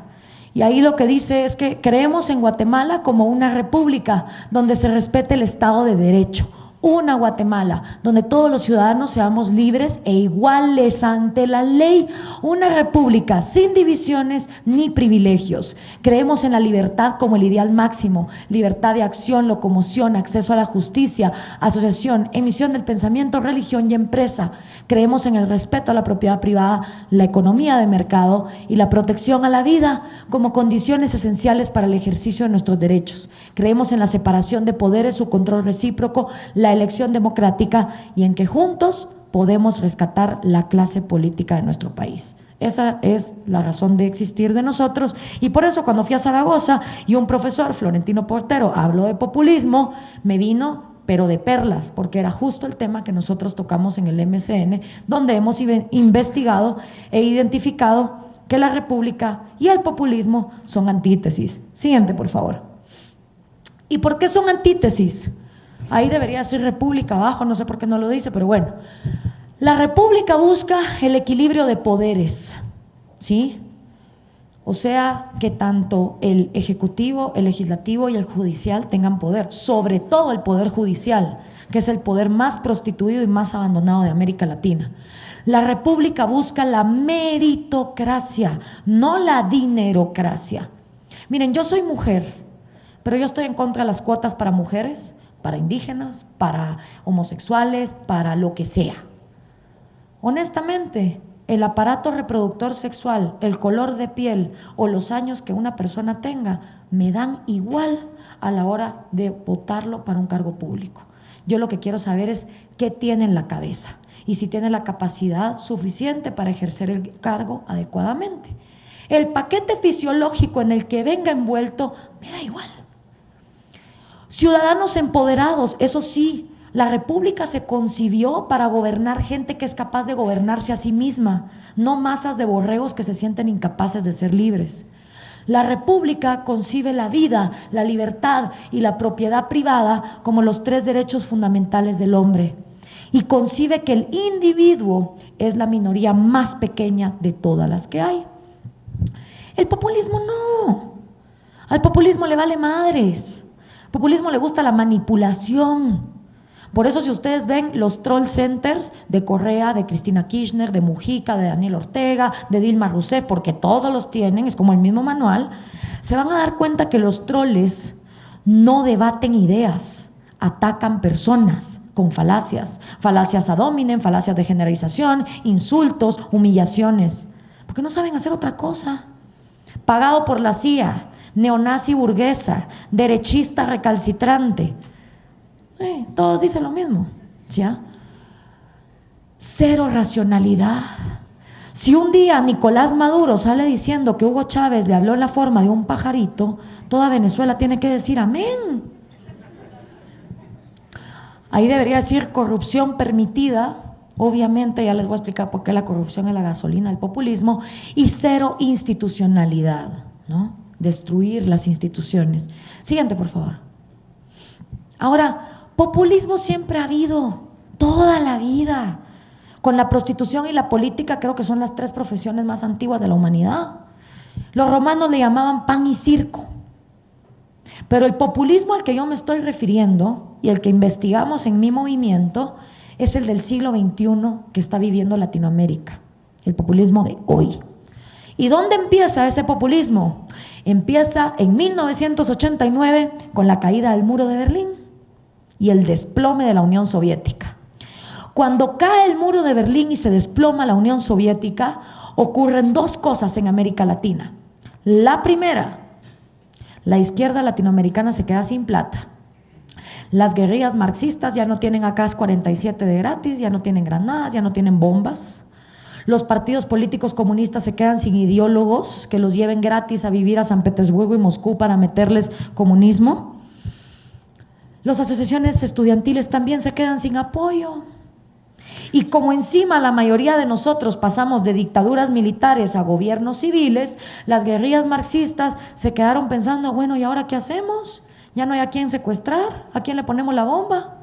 Y ahí lo que dice es que creemos en Guatemala como una república donde se respete el Estado de Derecho. Una Guatemala donde todos los ciudadanos seamos libres e iguales ante la ley. Una república sin divisiones ni privilegios. Creemos en la libertad como el ideal máximo. Libertad de acción, locomoción, acceso a la justicia, asociación, emisión del pensamiento, religión y empresa. Creemos en el respeto a la propiedad privada, la economía de mercado y la protección a la vida como condiciones esenciales para el ejercicio de nuestros derechos. Creemos en la separación de poderes, su control recíproco, la elección democrática y en que juntos podemos rescatar la clase política de nuestro país. Esa es la razón de existir de nosotros y por eso cuando fui a Zaragoza y un profesor, Florentino Portero, habló de populismo, me vino pero de perlas, porque era justo el tema que nosotros tocamos en el MCN, donde hemos investigado e identificado que la república y el populismo son antítesis. Siguiente, por favor. ¿Y por qué son antítesis? Ahí debería ser república abajo, no sé por qué no lo dice, pero bueno. La república busca el equilibrio de poderes, ¿sí? O sea, que tanto el ejecutivo, el legislativo y el judicial tengan poder, sobre todo el poder judicial, que es el poder más prostituido y más abandonado de América Latina. La república busca la meritocracia, no la dinerocracia. Miren, yo soy mujer, pero yo estoy en contra de las cuotas para mujeres, para indígenas, para homosexuales, para lo que sea. Honestamente, el aparato reproductor sexual, el color de piel o los años que una persona tenga me dan igual a la hora de votarlo para un cargo público. Yo lo que quiero saber es qué tiene en la cabeza y si tiene la capacidad suficiente para ejercer el cargo adecuadamente. El paquete fisiológico en el que venga envuelto me da igual. Ciudadanos empoderados, eso sí, la república se concibió para gobernar gente que es capaz de gobernarse a sí misma, no masas de borregos que se sienten incapaces de ser libres. La república concibe la vida, la libertad y la propiedad privada como los 3 derechos fundamentales del hombre y concibe que el individuo es la minoría más pequeña de todas las que hay. El populismo no, al populismo le vale madres, al populismo le gusta la manipulación. Por eso si ustedes ven los troll centers de Correa, de Cristina Kirchner, de Mujica, de Daniel Ortega, de Dilma Rousseff, porque todos los tienen, es como el mismo manual, se van a dar cuenta que los troles no debaten ideas, atacan personas con falacias, falacias ad hominem, falacias de generalización, insultos, humillaciones, porque no saben hacer otra cosa. Pagado por la CIA, neonazi burguesa, derechista recalcitrante. Todos dicen lo mismo, ¿ya? Cero racionalidad. Si un día Nicolás Maduro sale diciendo que Hugo Chávez le habló en la forma de un pajarito, toda Venezuela tiene que decir amén. Ahí debería decir corrupción permitida, obviamente ya les voy a explicar por qué la corrupción es la gasolina del populismo, y cero institucionalidad, ¿no? Destruir las instituciones. Siguiente, por favor. Ahora, populismo siempre ha habido, toda la vida. Con la prostitución y la política creo que son las tres profesiones más antiguas de la humanidad. Los romanos le llamaban pan y circo. Pero el populismo al que yo me estoy refiriendo y el que investigamos en mi movimiento es el del siglo XXI que está viviendo Latinoamérica, el populismo de hoy. ¿Y dónde empieza ese populismo? Empieza en 1989 con la caída del muro de Berlín y el desplome de la Unión Soviética. Cuando cae el muro de Berlín y se desploma la Unión Soviética, ocurren dos cosas en América Latina. La primera, la izquierda latinoamericana se queda sin plata. Las guerrillas marxistas ya no tienen AK-47 de gratis, ya no tienen granadas, ya no tienen bombas. Los partidos políticos comunistas se quedan sin ideólogos que los lleven gratis a vivir a San Petersburgo y Moscú para meterles comunismo. Las asociaciones estudiantiles también se quedan sin apoyo. Y como encima la mayoría de nosotros pasamos de dictaduras militares a gobiernos civiles, las guerrillas marxistas se quedaron pensando, bueno, ¿y ahora qué hacemos? Ya no hay a quién secuestrar, ¿a quién le ponemos la bomba?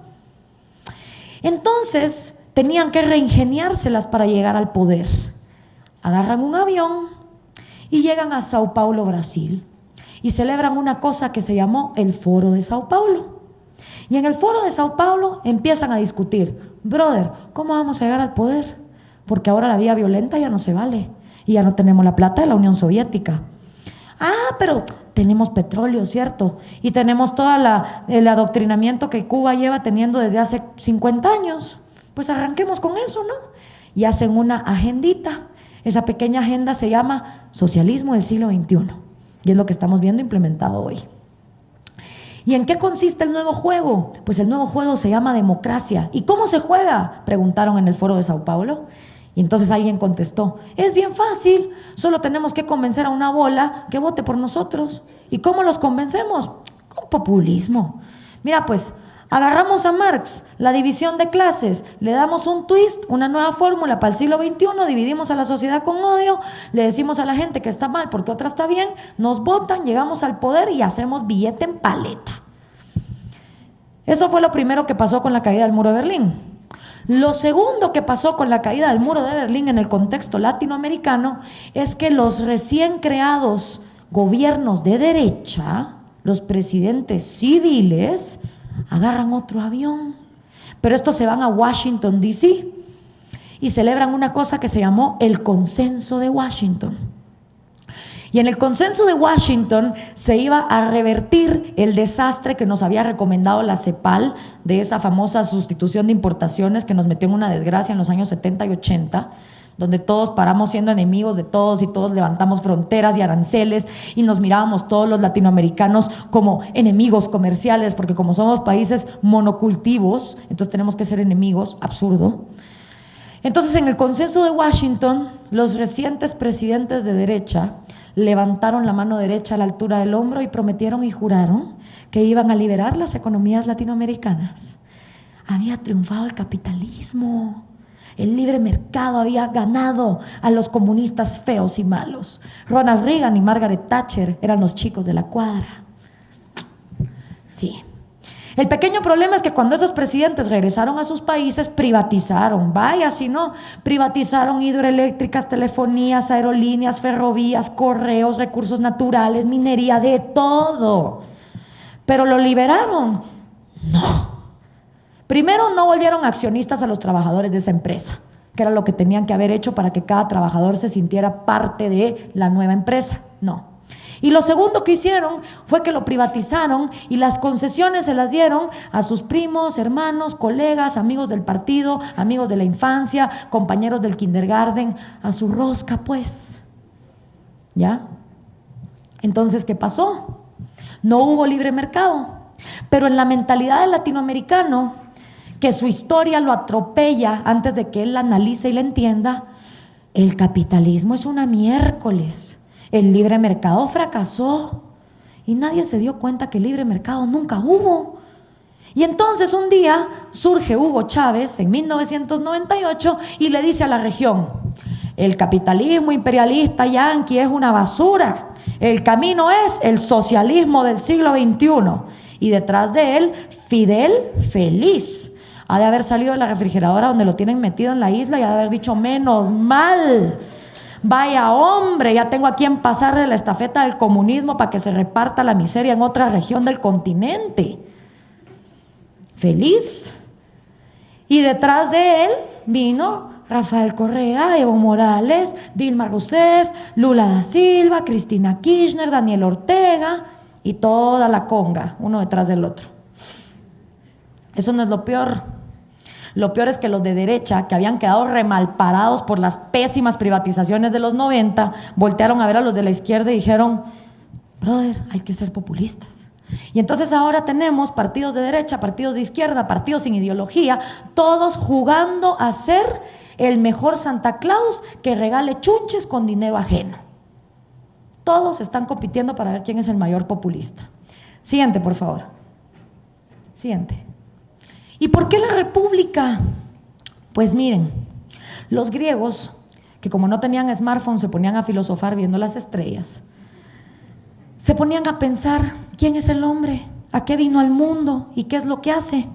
Entonces tenían que reingeniárselas para llegar al poder. Agarran un avión y llegan a Sao Paulo, Brasil, y celebran una cosa que se llamó el Foro de Sao Paulo. Y en el Foro de Sao Paulo empiezan a discutir, brother, ¿cómo vamos a llegar al poder? Porque ahora la vía violenta ya no se vale y ya no tenemos la plata de la Unión Soviética. Ah, pero tenemos petróleo, ¿cierto? Y tenemos todo el adoctrinamiento que Cuba lleva teniendo desde hace 50 años. Pues arranquemos con eso, ¿no? Y hacen una agendita. Esa pequeña agenda se llama Socialismo del siglo XXI y es lo que estamos viendo implementado hoy. ¿Y en qué consiste el nuevo juego? Pues el nuevo juego se llama democracia. ¿Y cómo se juega? Preguntaron en el Foro de Sao Paulo. Y entonces alguien contestó, es bien fácil, solo tenemos que convencer a una bola que vote por nosotros. ¿Y cómo los convencemos? Con populismo. Mira, pues, agarramos a Marx, la división de clases, le damos un twist, una nueva fórmula para el siglo XXI, dividimos a la sociedad con odio, le decimos a la gente que está mal porque otra está bien, nos votan, llegamos al poder y hacemos billete en paleta. Eso fue lo primero que pasó con la caída del muro de Berlín. Lo segundo que pasó con la caída del muro de Berlín en el contexto latinoamericano es que los recién creados gobiernos de derecha, los presidentes civiles, agarran otro avión, pero estos se van a Washington, D.C. y celebran una cosa que se llamó el Consenso de Washington. Y en el Consenso de Washington se iba a revertir el desastre que nos había recomendado la CEPAL de esa famosa sustitución de importaciones que nos metió en una desgracia en los años 70 y 80, donde todos paramos siendo enemigos de todos y todos levantamos fronteras y aranceles y nos mirábamos todos los latinoamericanos como enemigos comerciales, porque como somos países monocultivos, entonces tenemos que ser enemigos, absurdo. Entonces en el Consenso de Washington, los recientes presidentes de derecha levantaron la mano derecha a la altura del hombro y prometieron y juraron que iban a liberar las economías latinoamericanas. Había triunfado el capitalismo. El libre mercado había ganado a los comunistas feos y malos. Ronald Reagan y Margaret Thatcher eran los chicos de la cuadra. Sí. El pequeño problema es que cuando esos presidentes regresaron a sus países, privatizaron, vaya si no, privatizaron hidroeléctricas, telefonías, aerolíneas, ferrovías, correos, recursos naturales, minería, de todo. ¿Pero lo liberaron? No. Primero, no volvieron accionistas a los trabajadores de esa empresa, que era lo que tenían que haber hecho para que cada trabajador se sintiera parte de la nueva empresa. No. Y lo segundo que hicieron fue que lo privatizaron y las concesiones se las dieron a sus primos, hermanos, colegas, amigos del partido, amigos de la infancia, compañeros del kindergarten, a su rosca, pues. ¿Ya? Entonces, ¿qué pasó? No hubo libre mercado, pero en la mentalidad del latinoamericano, que su historia lo atropella antes de que él la analice y la entienda, el capitalismo es una miércoles. El libre mercado fracasó y nadie se dio cuenta que el libre mercado nunca hubo. Y entonces un día surge Hugo Chávez en 1998 y le dice a la región: el capitalismo imperialista yanqui es una basura, el camino es el socialismo del siglo XXI. Y detrás de él, Fidel feliz. Ha de haber salido de la refrigeradora donde lo tienen metido en la isla y ha de haber dicho: menos mal. Vaya hombre, ya tengo a quien pasarle la estafeta del comunismo para que se reparta la miseria en otra región del continente. Feliz. Y detrás de él vino Rafael Correa, Evo Morales, Dilma Rousseff, Lula da Silva, Cristina Kirchner, Daniel Ortega y toda la conga, uno detrás del otro. Eso no es lo peor. Lo peor es que los de derecha, que habían quedado remalparados por las pésimas privatizaciones de los 90, voltearon a ver a los de la izquierda y dijeron: brother, hay que ser populistas. Y entonces ahora tenemos partidos de derecha, partidos de izquierda, partidos sin ideología, todos jugando a ser el mejor Santa Claus que regale chunches con dinero ajeno. Todos están compitiendo para ver quién es el mayor populista. Siguiente, por favor. Siguiente. ¿Y por qué la república? Pues miren, los griegos, que como no tenían smartphone, se ponían a filosofar viendo las estrellas, se ponían a pensar: ¿quién es el hombre? ¿A qué vino al mundo? ¿Y qué es lo que hace?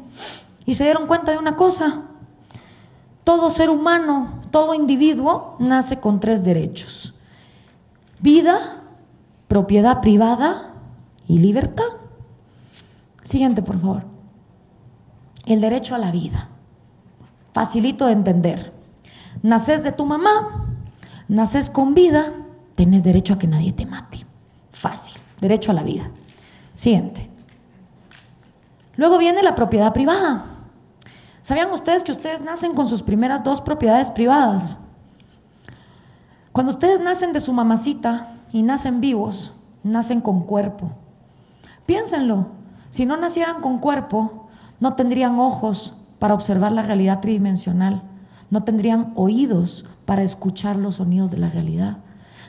Y se dieron cuenta de una cosa: todo ser humano, todo individuo nace con 3 derechos: vida, propiedad privada y libertad. Siguiente, por favor. El derecho a la vida, facilito de entender. Naces de tu mamá, naces con vida, tenés derecho a que nadie te mate. Fácil, derecho a la vida. Siguiente. Luego viene la propiedad privada. ¿Sabían ustedes que ustedes nacen con sus primeras 2 propiedades privadas? Cuando ustedes nacen de su mamacita y nacen vivos, nacen con cuerpo. Piénsenlo, si no nacieran con cuerpo, no tendrían ojos para observar la realidad tridimensional, no tendrían oídos para escuchar los sonidos de la realidad,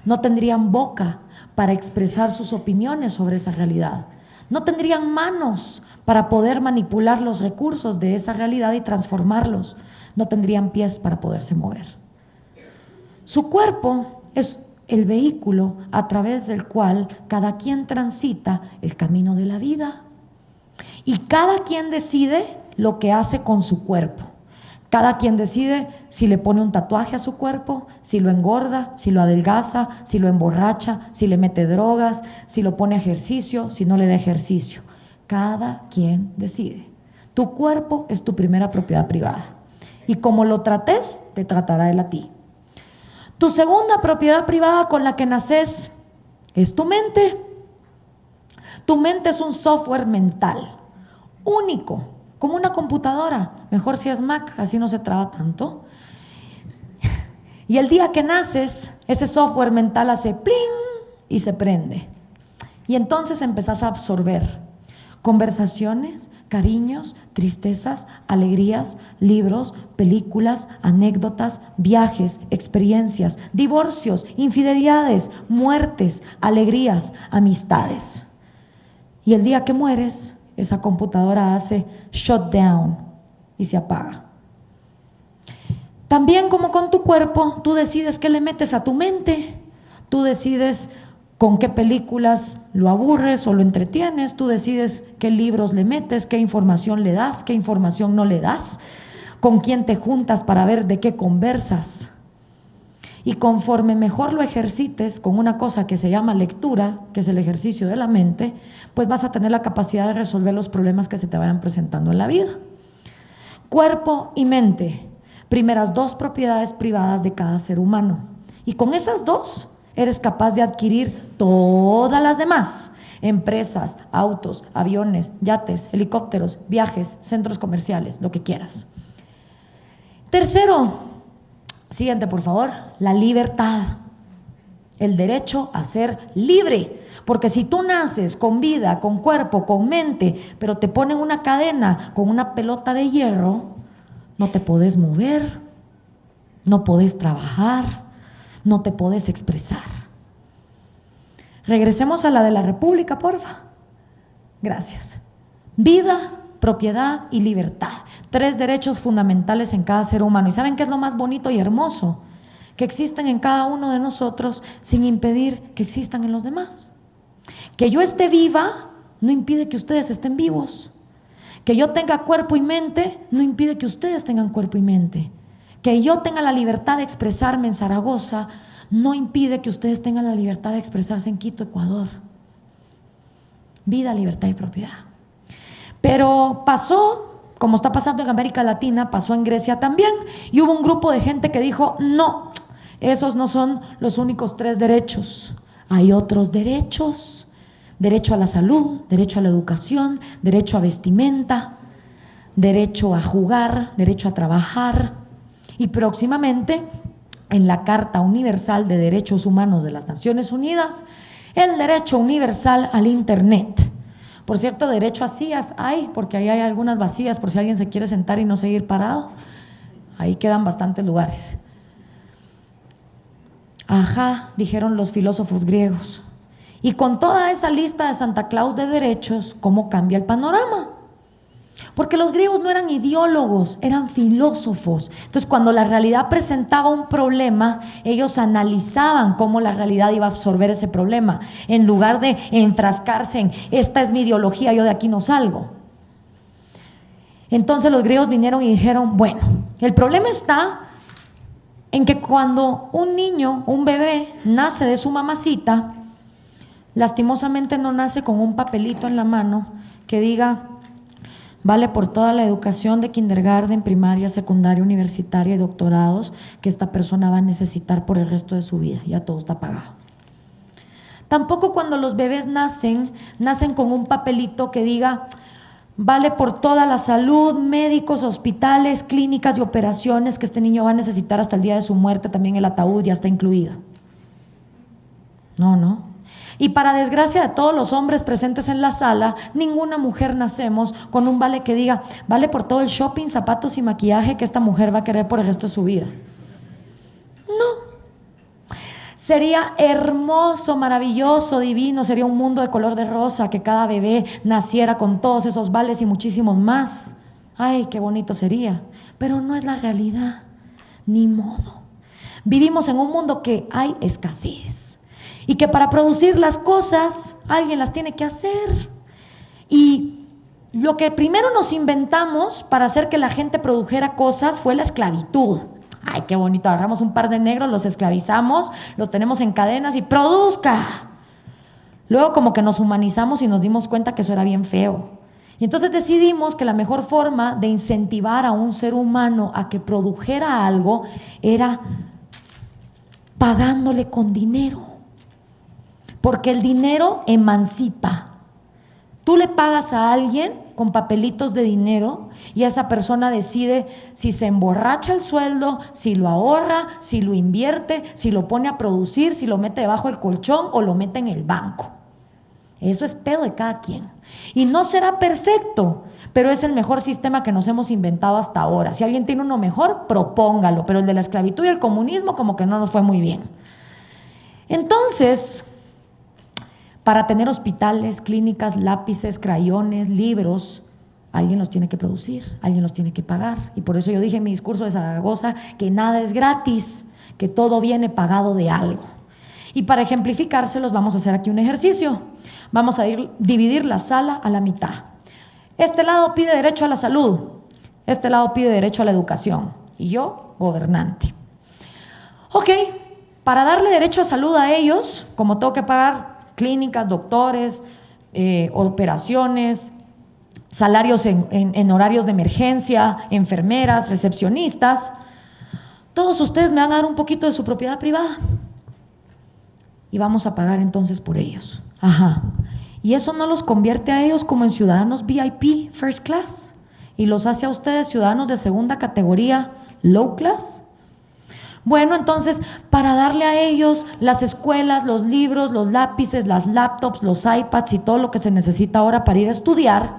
no tendrían boca para expresar sus opiniones sobre esa realidad, no tendrían manos para poder manipular los recursos de esa realidad y transformarlos, no tendrían pies para poderse mover. Su cuerpo es el vehículo a través del cual cada quien transita el camino de la vida. Y cada quien decide lo que hace con su cuerpo. Cada quien decide si le pone un tatuaje a su cuerpo, si lo engorda, si lo adelgaza, si lo emborracha, si le mete drogas, si lo pone a ejercicio, si no le da ejercicio. Cada quien decide. Tu cuerpo es tu primera propiedad privada. Y como lo trates, te tratará él a ti. Tu segunda propiedad privada con la que naces es tu mente. Tu mente es un software mental único, como una computadora, mejor si es Mac, así no se traba tanto. Y el día que naces, ese software mental hace pling y se prende. Y entonces empezás a absorber conversaciones, cariños, tristezas, alegrías, libros, películas, anécdotas, viajes, experiencias, divorcios, infidelidades, muertes, alegrías, amistades. Y el día que mueres, esa computadora hace shutdown y se apaga. También, como con tu cuerpo, tú decides qué le metes a tu mente, tú decides con qué películas lo aburres o lo entretienes, tú decides qué libros le metes, qué información le das, qué información no le das, con quién te juntas para ver de qué conversas. Y conforme mejor lo ejercites con una cosa que se llama lectura, que es el ejercicio de la mente, pues vas a tener la capacidad de resolver los problemas que se te vayan presentando en la vida. cuerpo y mente, primeras dos propiedades privadas de cada ser humano. Y con esas dos eres capaz de adquirir todas las demás: empresas, autos, aviones, yates, helicópteros, viajes, centros comerciales, lo que quieras. Tercero, siguiente por favor, la libertad. El derecho a ser libre. Porque si tú naces con vida, con cuerpo, con mente, pero te ponen una cadena con una pelota de hierro, no te podés mover, no podés trabajar, no te podés expresar. Regresemos a la de la República, porfa. Gracias. Vida, propiedad y libertad. 3 derechos fundamentales en cada ser humano. ¿Y saben qué es lo más bonito y hermoso? Que existen en cada uno de nosotros sin impedir que existan en los demás. Que yo esté viva no impide que ustedes estén vivos. Que yo tenga cuerpo y mente no impide que ustedes tengan cuerpo y mente. Que yo tenga la libertad de expresarme en Zaragoza no impide que ustedes tengan la libertad de expresarse en Quito, Ecuador. Vida, libertad y propiedad. Pero pasó, como está pasando en América Latina, pasó en Grecia también, y hubo un grupo de gente que dijo: no, esos no son los únicos 3 derechos. Hay otros derechos: derecho a la salud, derecho a la educación, derecho a vestimenta, derecho a jugar, derecho a trabajar. Y próximamente, en la Carta Universal de Derechos Humanos de las Naciones Unidas, el derecho universal al Internet. Por cierto, derecho a sillas hay, porque ahí hay algunas vacías por si alguien se quiere sentar y no seguir parado. Ahí quedan bastantes lugares. Ajá, dijeron los filósofos griegos. Y con toda esa lista de Santa Claus de derechos, ¿cómo cambia el panorama? Porque los griegos no eran ideólogos, eran filósofos. Entonces, cuando la realidad presentaba un problema, ellos analizaban cómo la realidad iba a absorber ese problema, en lugar de enfrascarse en: esta es mi ideología, yo de aquí no salgo. Entonces los griegos vinieron y dijeron: bueno, el problema está en que cuando un niño, un bebé, nace de su mamacita, lastimosamente no nace con un papelito en la mano que diga: vale por toda la educación de kindergarten, primaria, secundaria, universitaria y doctorados que esta persona va a necesitar por el resto de su vida. Ya todo está pagado. Tampoco cuando los bebés nacen con un papelito que diga: vale por toda la salud, médicos, hospitales, clínicas y operaciones que este niño va a necesitar hasta el día de su muerte, también el ataúd ya está incluido. No. Y para desgracia de todos los hombres presentes en la sala, ninguna mujer nacemos con un vale que diga: vale por todo el shopping, zapatos y maquillaje que esta mujer va a querer por el resto de su vida. No. Sería hermoso, maravilloso, divino, sería un mundo de color de rosa, que cada bebé naciera con todos esos vales y muchísimos más. Ay, qué bonito sería. Pero no es la realidad, ni modo. Vivimos en un mundo que hay escasez. Y que para producir las cosas alguien las tiene que hacer. Y lo que primero nos inventamos para hacer que la gente produjera cosas fue la esclavitud. Ay, qué bonito, agarramos un par de negros, los esclavizamos, los tenemos en cadenas y produzca. Luego como que nos humanizamos y nos dimos cuenta que eso era bien feo. Y entonces decidimos que la mejor forma de incentivar a un ser humano a que produjera algo era pagándole con dinero. Porque el dinero emancipa. Tú le pagas a alguien con papelitos de dinero y esa persona decide si se emborracha el sueldo, si lo ahorra, si lo invierte, si lo pone a producir, si lo mete debajo del colchón o lo mete en el banco. Eso es pedo de cada quien. Y no será perfecto, pero es el mejor sistema que nos hemos inventado hasta ahora. Si alguien tiene uno mejor, propóngalo, pero el de la esclavitud y el comunismo como que no nos fue muy bien. Entonces, para tener hospitales, clínicas, lápices, crayones, libros, alguien los tiene que producir, alguien los tiene que pagar. Y por eso yo dije en mi discurso de Zaragoza que nada es gratis, que todo viene pagado de algo. Y para ejemplificárselos vamos a hacer aquí un ejercicio. Vamos a dividir la sala a la mitad. Este lado pide derecho a la salud, este lado pide derecho a la educación. Y yo, gobernante. Ok, para darle derecho a salud a ellos, como tengo que pagar clínicas, doctores, operaciones, salarios en horarios de emergencia, enfermeras, recepcionistas. Todos ustedes me van a dar un poquito de su propiedad privada y vamos a pagar entonces por ellos. Ajá. Y eso no los convierte a ellos como en ciudadanos VIP, first class, y los hace a ustedes ciudadanos de segunda categoría, low class. Bueno, entonces, para darle a ellos las escuelas, los libros, los lápices, las laptops, los iPads y todo lo que se necesita ahora para ir a estudiar,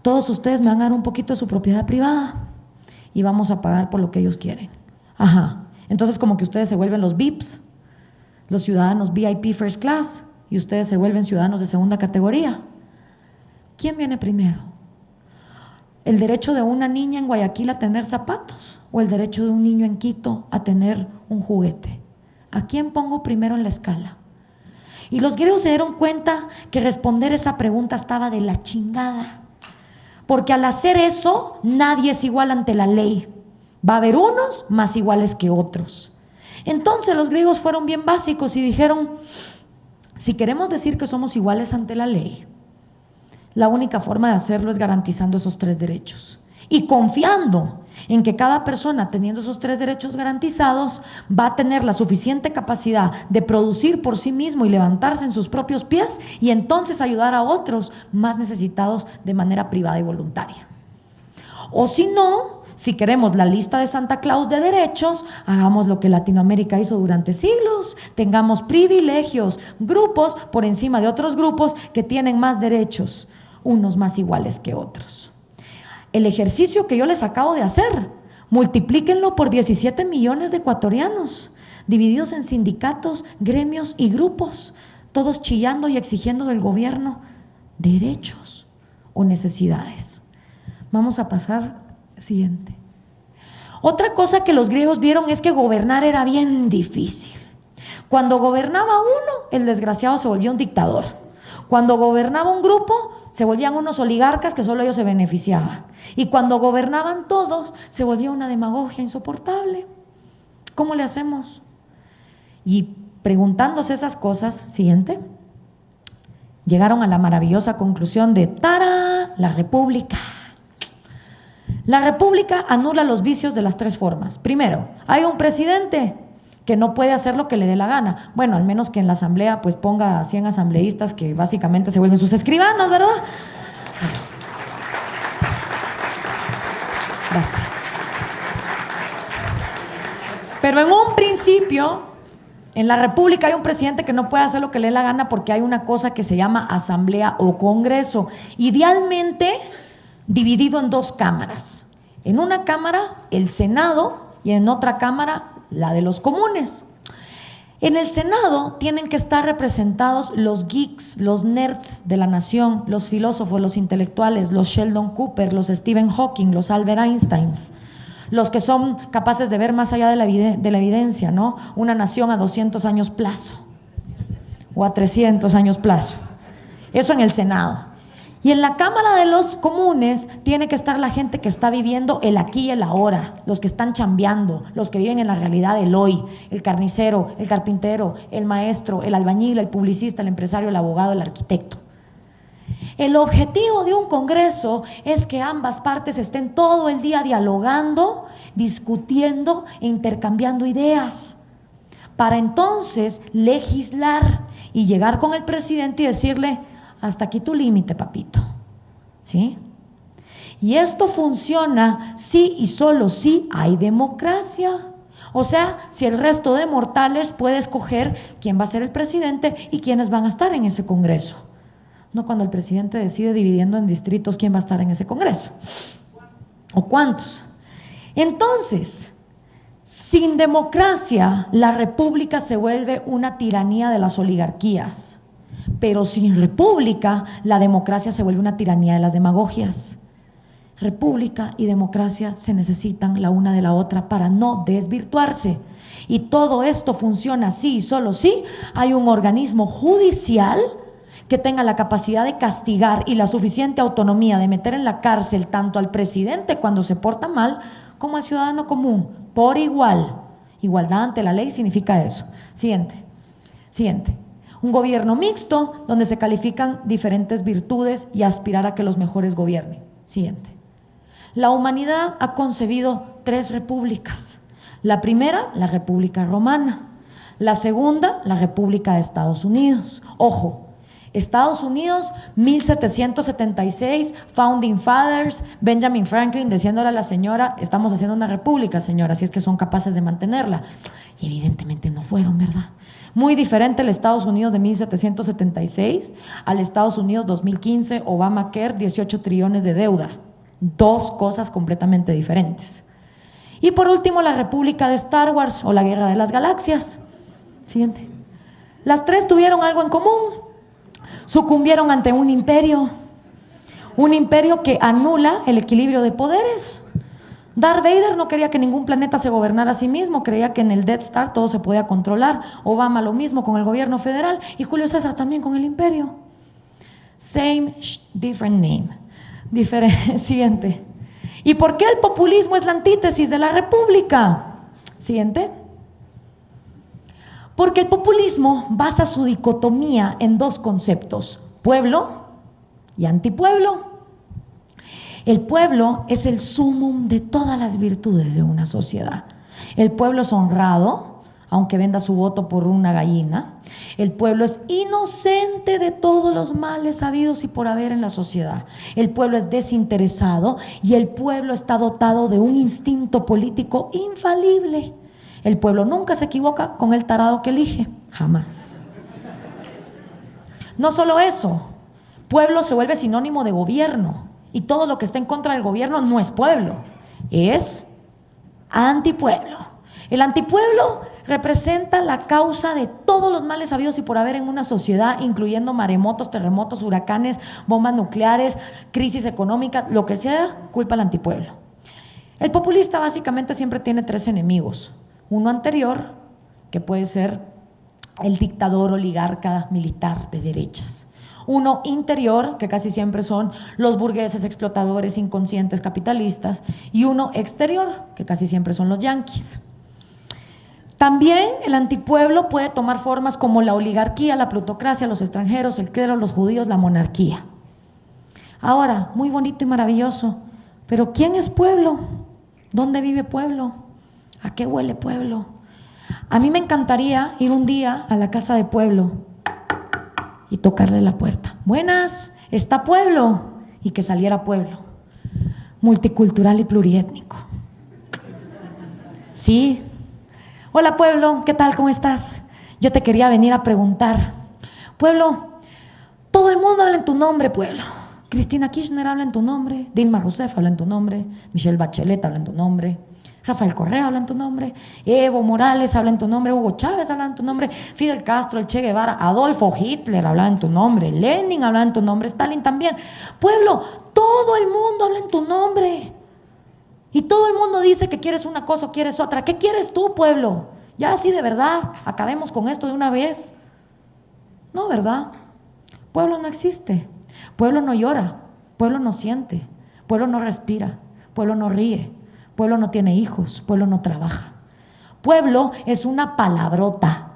todos ustedes me van a dar un poquito de su propiedad privada y vamos a pagar por lo que ellos quieren. Ajá. Entonces, como que ustedes se vuelven los VIPs, los ciudadanos VIP First Class, y ustedes se vuelven ciudadanos de segunda categoría. ¿Quién viene primero? ¿El derecho de una niña en Guayaquil a tener zapatos o el derecho de un niño en Quito a tener un juguete? ¿A quién pongo primero en la escala? Y los griegos se dieron cuenta que responder esa pregunta estaba de la chingada, porque al hacer eso nadie es igual ante la ley. Va a haber unos más iguales que otros. Entonces los griegos fueron bien básicos y dijeron: si queremos decir que somos iguales ante la ley, la única forma de hacerlo es garantizando esos 3 derechos y confiando en que cada persona, teniendo esos 3 derechos garantizados, va a tener la suficiente capacidad de producir por sí mismo y levantarse en sus propios pies y entonces ayudar a otros más necesitados de manera privada y voluntaria. O si no, si queremos la lista de Santa Claus de derechos, hagamos lo que Latinoamérica hizo durante siglos, tengamos privilegios, grupos por encima de otros grupos que tienen más derechos, unos más iguales que otros. El ejercicio que yo les acabo de hacer, multiplíquenlo por 17 millones de ecuatorianos, divididos en sindicatos, gremios y grupos, todos chillando y exigiendo del gobierno derechos o necesidades. Vamos a pasar al siguiente. Otra cosa que los griegos vieron es que gobernar era bien difícil. Cuando gobernaba uno, el desgraciado se volvía un dictador. Cuando gobernaba un grupo, se volvían unos oligarcas que solo ellos se beneficiaban. Y cuando gobernaban todos, se volvía una demagogia insoportable. ¿Cómo le hacemos? Y preguntándose esas cosas, siguiente, llegaron a la maravillosa conclusión de ¡tara! La República. La República anula los vicios de las 3 formas. Primero, hay un presidente que no puede hacer lo que le dé la gana. Bueno, al menos que en la asamblea pues ponga a 100 asambleístas que básicamente se vuelven sus escribanos, ¿verdad? Gracias. Pero en un principio, en la República hay un presidente que no puede hacer lo que le dé la gana porque hay una cosa que se llama asamblea o congreso, idealmente dividido en 2 cámaras. En una cámara, el Senado, y en otra cámara, la de los comunes. En el Senado tienen que estar representados los geeks, los nerds de la nación, los filósofos, los intelectuales, los Sheldon Cooper, los Stephen Hawking, los Albert Einstein, los que son capaces de ver más allá de la evidencia, ¿no? Una nación a 200 años plazo o a 300 años plazo. Eso en el Senado. Y en la Cámara de los Comunes tiene que estar la gente que está viviendo el aquí y el ahora, los que están chambeando, los que viven en la realidad del hoy, el carnicero, el carpintero, el maestro, el albañil, el publicista, el empresario, el abogado, el arquitecto. El objetivo de un congreso es que ambas partes estén todo el día dialogando, discutiendo e intercambiando ideas, para entonces legislar y llegar con el presidente y decirle: hasta aquí tu límite, papito. ¿Sí? Y esto funciona si y solo si hay democracia. O sea, si el resto de mortales puede escoger quién va a ser el presidente y quiénes van a estar en ese congreso. No cuando el presidente decide dividiendo en distritos quién va a estar en ese congreso. ¿O cuántos? Entonces, sin democracia, la república se vuelve una tiranía de las oligarquías. Pero sin república, la democracia se vuelve una tiranía de las demagogias. República y democracia se necesitan la una de la otra para no desvirtuarse. Y todo esto funciona así y solo si hay un organismo judicial que tenga la capacidad de castigar y la suficiente autonomía de meter en la cárcel tanto al presidente cuando se porta mal como al ciudadano común, por igual. Igualdad ante la ley significa eso. Siguiente. Un gobierno mixto, donde se califican diferentes virtudes y aspirar a que los mejores gobiernen. Siguiente. La humanidad ha concebido 3 repúblicas. La primera, la República Romana. La segunda, la República de Estados Unidos. Ojo, Estados Unidos, 1776, Founding Fathers, Benjamin Franklin diciéndole a la señora, estamos haciendo una república, señora, si es que son capaces de mantenerla. Y evidentemente no fueron, ¿verdad? Muy diferente el Estados Unidos de 1776 al Estados Unidos 2015, Obamacare, 18 trillones de deuda. 2 cosas completamente diferentes. Y por último, la República de Star Wars o la Guerra de las Galaxias. Siguiente. Las 3 tuvieron algo en común. Sucumbieron ante un imperio que anula el equilibrio de poderes. Darth Vader no quería que ningún planeta se gobernara a sí mismo, creía que en el Death Star todo se podía controlar. Obama lo mismo con el gobierno federal y Julio César también con el imperio. Same, different name. Siguiente. ¿Y por qué el populismo es la antítesis de la república? Siguiente. Porque el populismo basa su dicotomía en 2 conceptos: pueblo y antipueblo. El pueblo es el sumum de todas las virtudes de una sociedad. El pueblo es honrado, aunque venda su voto por una gallina. El pueblo es inocente de todos los males habidos y por haber en la sociedad. El pueblo es desinteresado y el pueblo está dotado de un instinto político infalible. El pueblo nunca se equivoca con el tarado que elige, jamás. No solo eso, pueblo se vuelve sinónimo de gobierno y todo lo que está en contra del gobierno no es pueblo, es antipueblo. El antipueblo representa la causa de todos los males habidos y por haber en una sociedad, incluyendo maremotos, terremotos, huracanes, bombas nucleares, crisis económicas, lo que sea, culpa al antipueblo. El populista básicamente siempre tiene 3 enemigos. Uno anterior, que puede ser el dictador, oligarca, militar de derechas. Uno interior, que casi siempre son los burgueses, explotadores, inconscientes, capitalistas. Y uno exterior, que casi siempre son los yanquis. También el antipueblo puede tomar formas como la oligarquía, la plutocracia, los extranjeros, el clero, los judíos, la monarquía. Ahora, muy bonito y maravilloso, pero ¿quién es pueblo? ¿Dónde vive pueblo? ¿A qué huele pueblo? A mí me encantaría ir un día a la casa de pueblo y tocarle la puerta. Buenas, ¿está pueblo? Y que saliera pueblo, multicultural y pluriétnico. Sí. Hola pueblo, ¿qué tal? ¿Cómo estás? Yo te quería venir a preguntar. Pueblo, todo el mundo habla en tu nombre, pueblo. Cristina Kirchner habla en tu nombre, Dilma Rousseff habla en tu nombre, Michelle Bachelet habla en tu nombre, Rafael Correa habla en tu nombre, Evo Morales habla en tu nombre, Hugo Chávez habla en tu nombre, Fidel Castro, el Che Guevara, Adolfo Hitler habla en tu nombre, Lenin habla en tu nombre, Stalin también. Pueblo, todo el mundo habla en tu nombre. Y todo el mundo dice que quieres una cosa o quieres otra. ¿Qué quieres tú, pueblo? Ya así de verdad, acabemos con esto de una vez. No, ¿verdad? Pueblo no existe. Pueblo no llora. Pueblo no siente. Pueblo no respira. Pueblo no ríe. Pueblo no tiene hijos. Pueblo no trabaja. Pueblo es una palabrota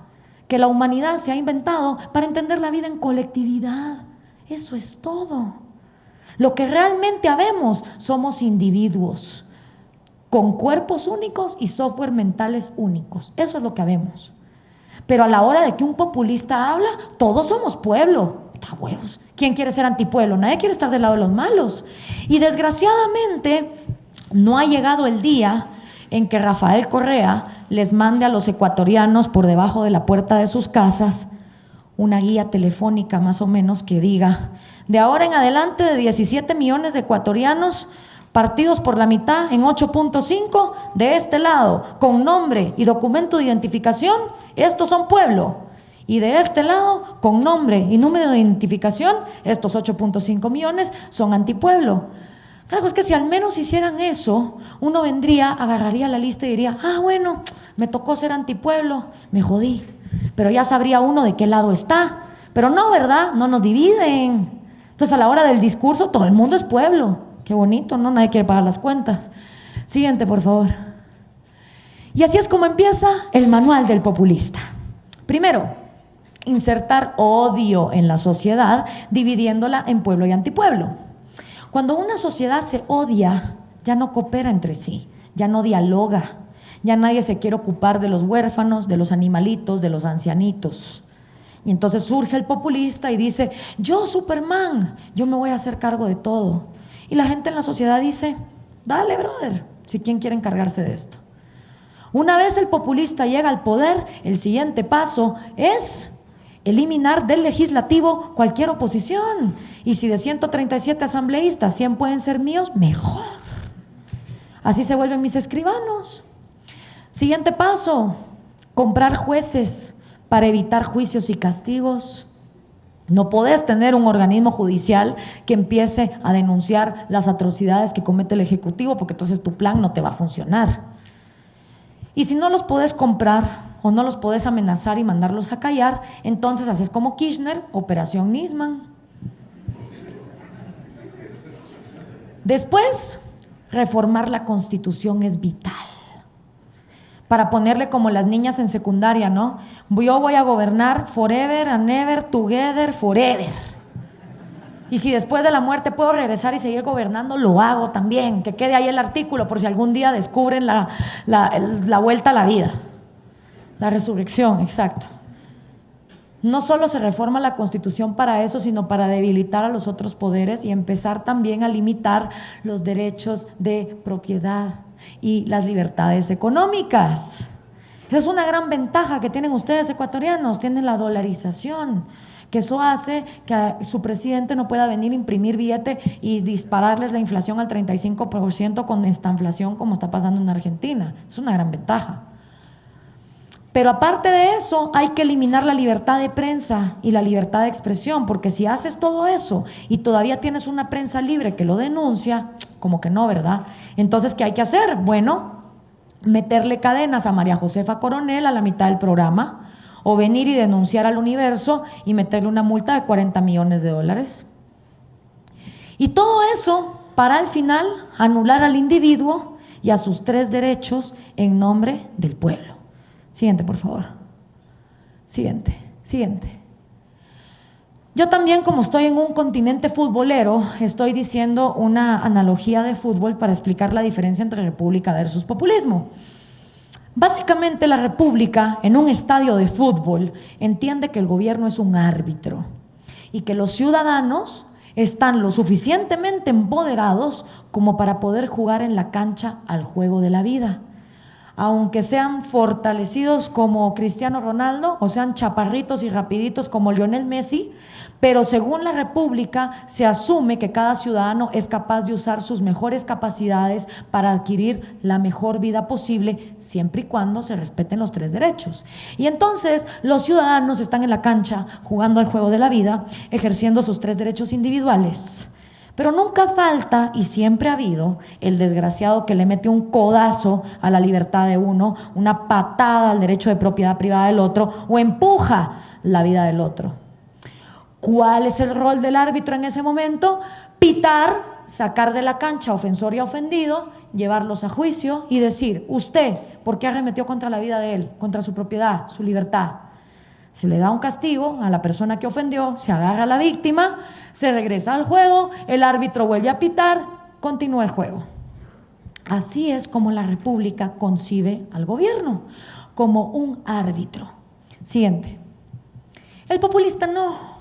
que la humanidad se ha inventado para entender la vida en colectividad. Eso es todo. Lo que realmente habemos somos individuos con cuerpos únicos y software mentales únicos. Eso es lo que habemos. Pero a la hora de que un populista habla, todos somos pueblo. ¡Ta huevos! ¿Quién quiere ser antipueblo? Nadie quiere estar del lado de los malos. Y desgraciadamente no ha llegado el día en que Rafael Correa les mande a los ecuatorianos por debajo de la puerta de sus casas una guía telefónica más o menos que diga: de ahora en adelante, de 17 millones de ecuatorianos partidos por la mitad en 8.5, de este lado, con nombre y documento de identificación, estos son pueblo. Y de este lado, con nombre y número de identificación, estos 8.5 millones son antipueblo. Claro, es que si al menos hicieran eso, uno vendría, agarraría la lista y diría: ah, bueno, me tocó ser antipueblo, me jodí. Pero ya sabría uno de qué lado está. Pero no, ¿verdad? No nos dividen. Entonces, a la hora del discurso, todo el mundo es pueblo. Qué bonito, ¿no? Nadie quiere pagar las cuentas. Siguiente, por favor. Y así es como empieza el manual del populista. Primero, insertar odio en la sociedad, dividiéndola en pueblo y antipueblo. Cuando una sociedad se odia, ya no coopera entre sí, ya no dialoga, ya nadie se quiere ocupar de los huérfanos, de los animalitos, de los ancianitos. Y entonces surge el populista y dice: yo, Superman, yo me voy a hacer cargo de todo. Y la gente en la sociedad dice: dale, brother, si quién quiere encargarse de esto. Una vez el populista llega al poder, el siguiente paso es eliminar del legislativo cualquier oposición. Y si de 137 asambleístas 100 pueden ser míos, mejor. Así se vuelven mis escribanos. Siguiente paso: comprar jueces para evitar juicios y castigos. No podés tener un organismo judicial que empiece a denunciar las atrocidades que comete el Ejecutivo, porque entonces tu plan no te va a funcionar. Y si no los podés comprar o no los podés amenazar y mandarlos a callar, entonces haces como Kirchner, Operación Nisman. Después, reformar la Constitución es vital. Para ponerle como las niñas en secundaria, ¿no? Yo voy a gobernar forever and ever, together, forever. Y si después de la muerte puedo regresar y seguir gobernando, lo hago también. Que quede ahí el artículo por si algún día descubren la vuelta a la vida. La resurrección, exacto. No solo se reforma la Constitución para eso, sino para debilitar a los otros poderes y empezar también a limitar los derechos de propiedad y las libertades económicas. Esa es una gran ventaja que tienen ustedes ecuatorianos, tienen la dolarización, que eso hace que su presidente no pueda venir a imprimir billete y dispararles la inflación al 35% con esta inflación como está pasando en Argentina. Es una gran ventaja. Pero aparte de eso, hay que eliminar la libertad de prensa y la libertad de expresión, porque si haces todo eso y todavía tienes una prensa libre que lo denuncia, como que no, ¿verdad? Entonces, ¿qué hay que hacer? Bueno, meterle cadenas a María Josefa Coronel a la mitad del programa, o venir y denunciar al Universo y meterle una multa de 40 millones de dólares. Y todo eso para al final anular al individuo y a sus 3 derechos en nombre del pueblo. Siguiente, por favor. Siguiente. Yo también, como estoy en un continente futbolero, estoy diciendo una analogía de fútbol para explicar la diferencia entre república versus populismo. Básicamente, la república en un estadio de fútbol entiende que el gobierno es un árbitro y que los ciudadanos están lo suficientemente empoderados como para poder jugar en la cancha al juego de la vida. Aunque sean fortalecidos como Cristiano Ronaldo o sean chaparritos y rapiditos como Lionel Messi, pero según la República se asume que cada ciudadano es capaz de usar sus mejores capacidades para adquirir la mejor vida posible, siempre y cuando se respeten los 3 derechos. Y entonces los ciudadanos están en la cancha jugando al juego de la vida, ejerciendo sus 3 derechos individuales. Pero nunca falta, y siempre ha habido, el desgraciado que le mete un codazo a la libertad de uno, una patada al derecho de propiedad privada del otro, o empuja la vida del otro. ¿Cuál es el rol del árbitro en ese momento? Pitar, sacar de la cancha ofensor y ofendido, llevarlos a juicio y decir: usted, ¿por qué arremetió contra la vida de él, contra su propiedad, su libertad? Se le da un castigo a la persona que ofendió, se agarra a la víctima, se regresa al juego, el árbitro vuelve a pitar, continúa el juego. Así es como la República concibe al gobierno, como un árbitro. Siguiente. El populista no.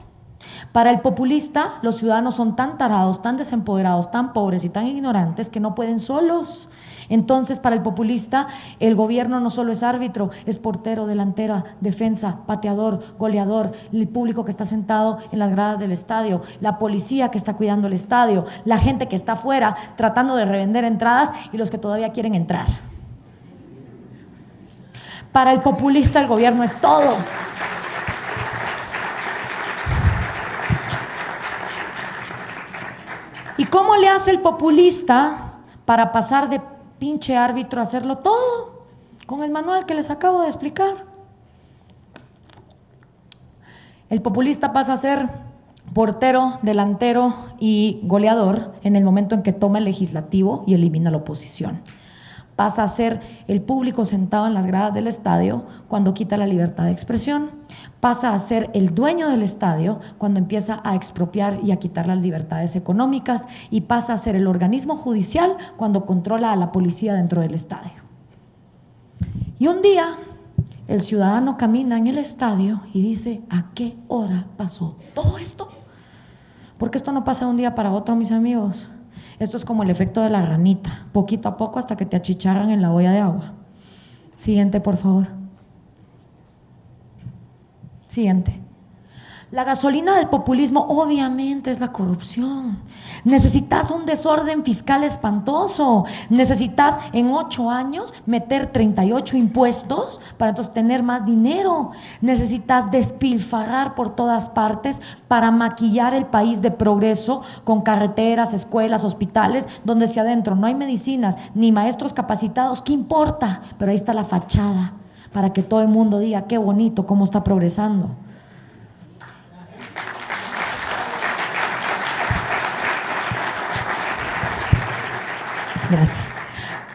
Para el populista, los ciudadanos son tan tarados, tan desempoderados, tan pobres y tan ignorantes que no pueden solos. Entonces, para el populista, el gobierno no solo es árbitro, es portero, delantera, defensa, pateador, goleador, el público que está sentado en las gradas del estadio, la policía que está cuidando el estadio, la gente que está afuera tratando de revender entradas y los que todavía quieren entrar. Para el populista, el gobierno es todo. ¿Y cómo le hace el populista para pasar de pinche árbitro a hacerlo todo? Con el manual que les acabo de explicar. El populista pasa a ser portero, delantero y goleador en el momento en que toma el legislativo y elimina la oposición. pasa a ser el público sentado en las gradas del estadio cuando quita la libertad de expresión, pasa a ser el dueño del estadio cuando empieza a expropiar y a quitar las libertades económicas, y pasa a ser el organismo judicial cuando controla a la policía dentro del estadio. Y un día el ciudadano camina en el estadio y dice: ¿a qué hora pasó todo esto? Porque esto no pasa de un día para otro, mis amigos. Esto es como el efecto de la ranita, poquito a poco hasta que te achicharran en la olla de agua. Siguiente, por favor. Siguiente. La gasolina del populismo obviamente es la corrupción. Necesitas un desorden fiscal espantoso. Necesitas en 8 años meter 38 impuestos para entonces tener más dinero. Necesitas despilfarrar por todas partes para maquillar el país de progreso con carreteras, escuelas, hospitales, donde si adentro no hay medicinas ni maestros capacitados, ¿qué importa? Pero ahí está la fachada para que todo el mundo diga: qué bonito, cómo está progresando. Gracias.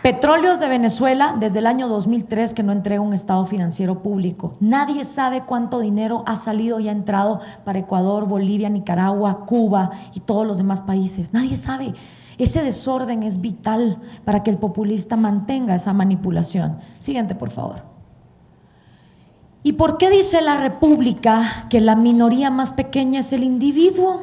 Petróleos de Venezuela desde el año 2003 que no entrega un estado financiero público. Nadie sabe cuánto dinero ha salido y ha entrado para Ecuador, Bolivia, Nicaragua, Cuba y todos los demás países. Nadie sabe. Ese desorden es vital para que el populista mantenga esa manipulación. Siguiente, por favor. ¿Y por qué dice la República que la minoría más pequeña es el individuo?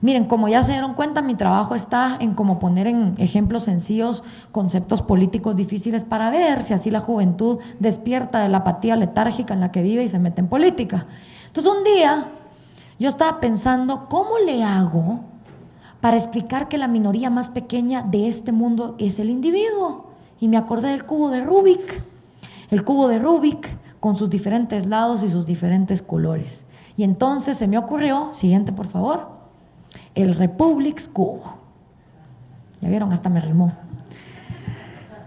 Miren, como ya se dieron cuenta, mi trabajo está en cómo poner en ejemplos sencillos conceptos políticos difíciles para ver si así la juventud despierta de la apatía letárgica en la que vive y se mete en política. Entonces un día yo estaba pensando: ¿cómo le hago para explicar que la minoría más pequeña de este mundo es el individuo? Y me acordé del cubo de Rubik. El cubo de Rubik con sus diferentes lados y sus diferentes colores. Y entonces se me ocurrió, siguiente por favor, el Republics cubo. ¿Ya vieron? Hasta me rimó.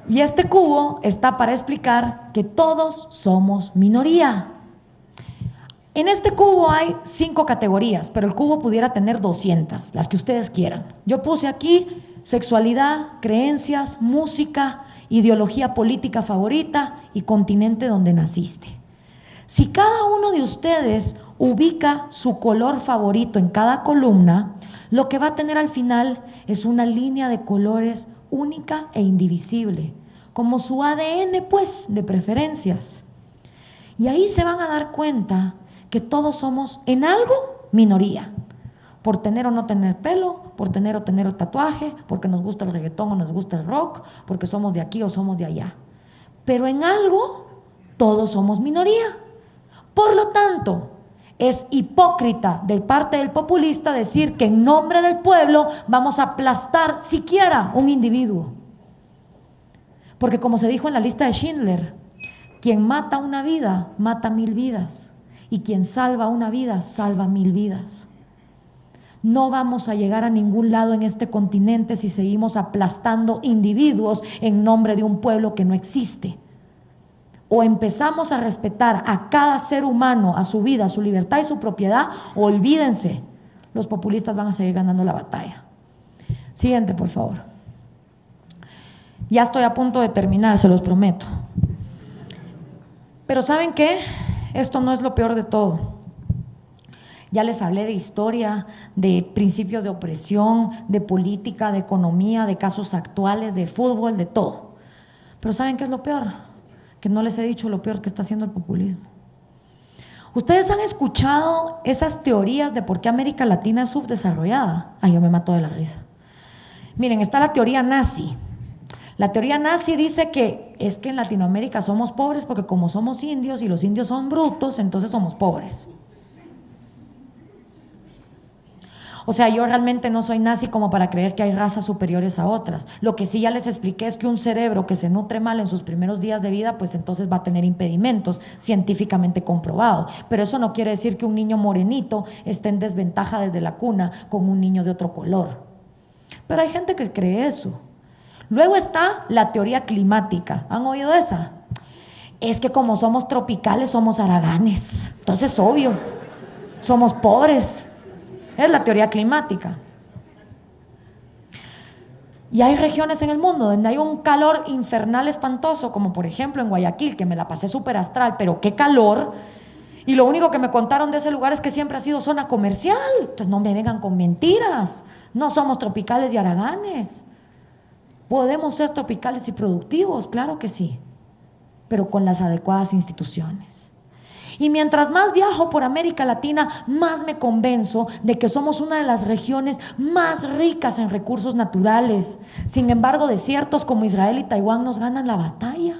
Y este cubo está para explicar que todos somos minoría. En este cubo hay 5 categorías, pero el cubo pudiera tener 200, las que ustedes quieran. Yo puse aquí sexualidad, creencias, música, ideología política favorita y continente donde naciste. Si cada uno de ustedes ubica su color favorito en cada columna, lo que va a tener al final es una línea de colores única e indivisible, como su ADN, pues, de preferencias. Y ahí se van a dar cuenta que todos somos en algo minoría, por tener o no tener pelo, por tener o tener tatuaje, porque nos gusta el reggaetón o nos gusta el rock, porque somos de aquí o somos de allá. Pero en algo todos somos minoría. Por lo tanto, es hipócrita de parte del populista decir que en nombre del pueblo vamos a aplastar siquiera un individuo. Porque como se dijo en la lista de Schindler, quien mata una vida, mata 1000 vidas. Y quien salva una vida, salva 1000 vidas. No vamos a llegar a ningún lado en este continente si seguimos aplastando individuos en nombre de un pueblo que no existe. O empezamos a respetar a cada ser humano, a su vida, a su libertad y su propiedad, o olvídense, los populistas van a seguir ganando la batalla. Siguiente, por favor. Ya estoy a punto de terminar, se los prometo. Pero ¿saben qué? Esto no es lo peor de todo. Ya les hablé de historia, de principios de opresión, de política, de economía, de casos actuales, de fútbol, de todo. Pero ¿saben qué es lo peor? Que no les he dicho lo peor que está haciendo el populismo. ¿Ustedes han escuchado esas teorías de por qué América Latina es subdesarrollada? Ay, yo me mato de la risa. Miren, está la teoría nazi. La teoría nazi dice que es que en Latinoamérica somos pobres porque como somos indios y los indios son brutos, entonces somos pobres. O sea, yo realmente no soy nazi como para creer que hay razas superiores a otras. Lo que sí ya les expliqué es que un cerebro que se nutre mal en sus primeros días de vida, pues entonces va a tener impedimentos, científicamente comprobado. Pero eso no quiere decir que un niño morenito esté en desventaja desde la cuna con un niño de otro color. Pero hay gente que cree eso. Luego está la teoría climática. ¿Han oído esa? Es que como somos tropicales somos haraganes. Entonces, obvio, somos pobres. Es la teoría climática. Y hay regiones en el mundo donde hay un calor infernal espantoso, como por ejemplo en Guayaquil, que me la pasé súper astral, pero qué calor. Y lo único que me contaron de ese lugar es que siempre ha sido zona comercial. Entonces no me vengan con mentiras. No somos tropicales y haraganes. Podemos ser tropicales y productivos, claro que sí, pero con las adecuadas instituciones. Y mientras más viajo por América Latina, más me convenzo de que somos una de las regiones más ricas en recursos naturales. Sin embargo, desiertos como Israel y Taiwán nos ganan la batalla.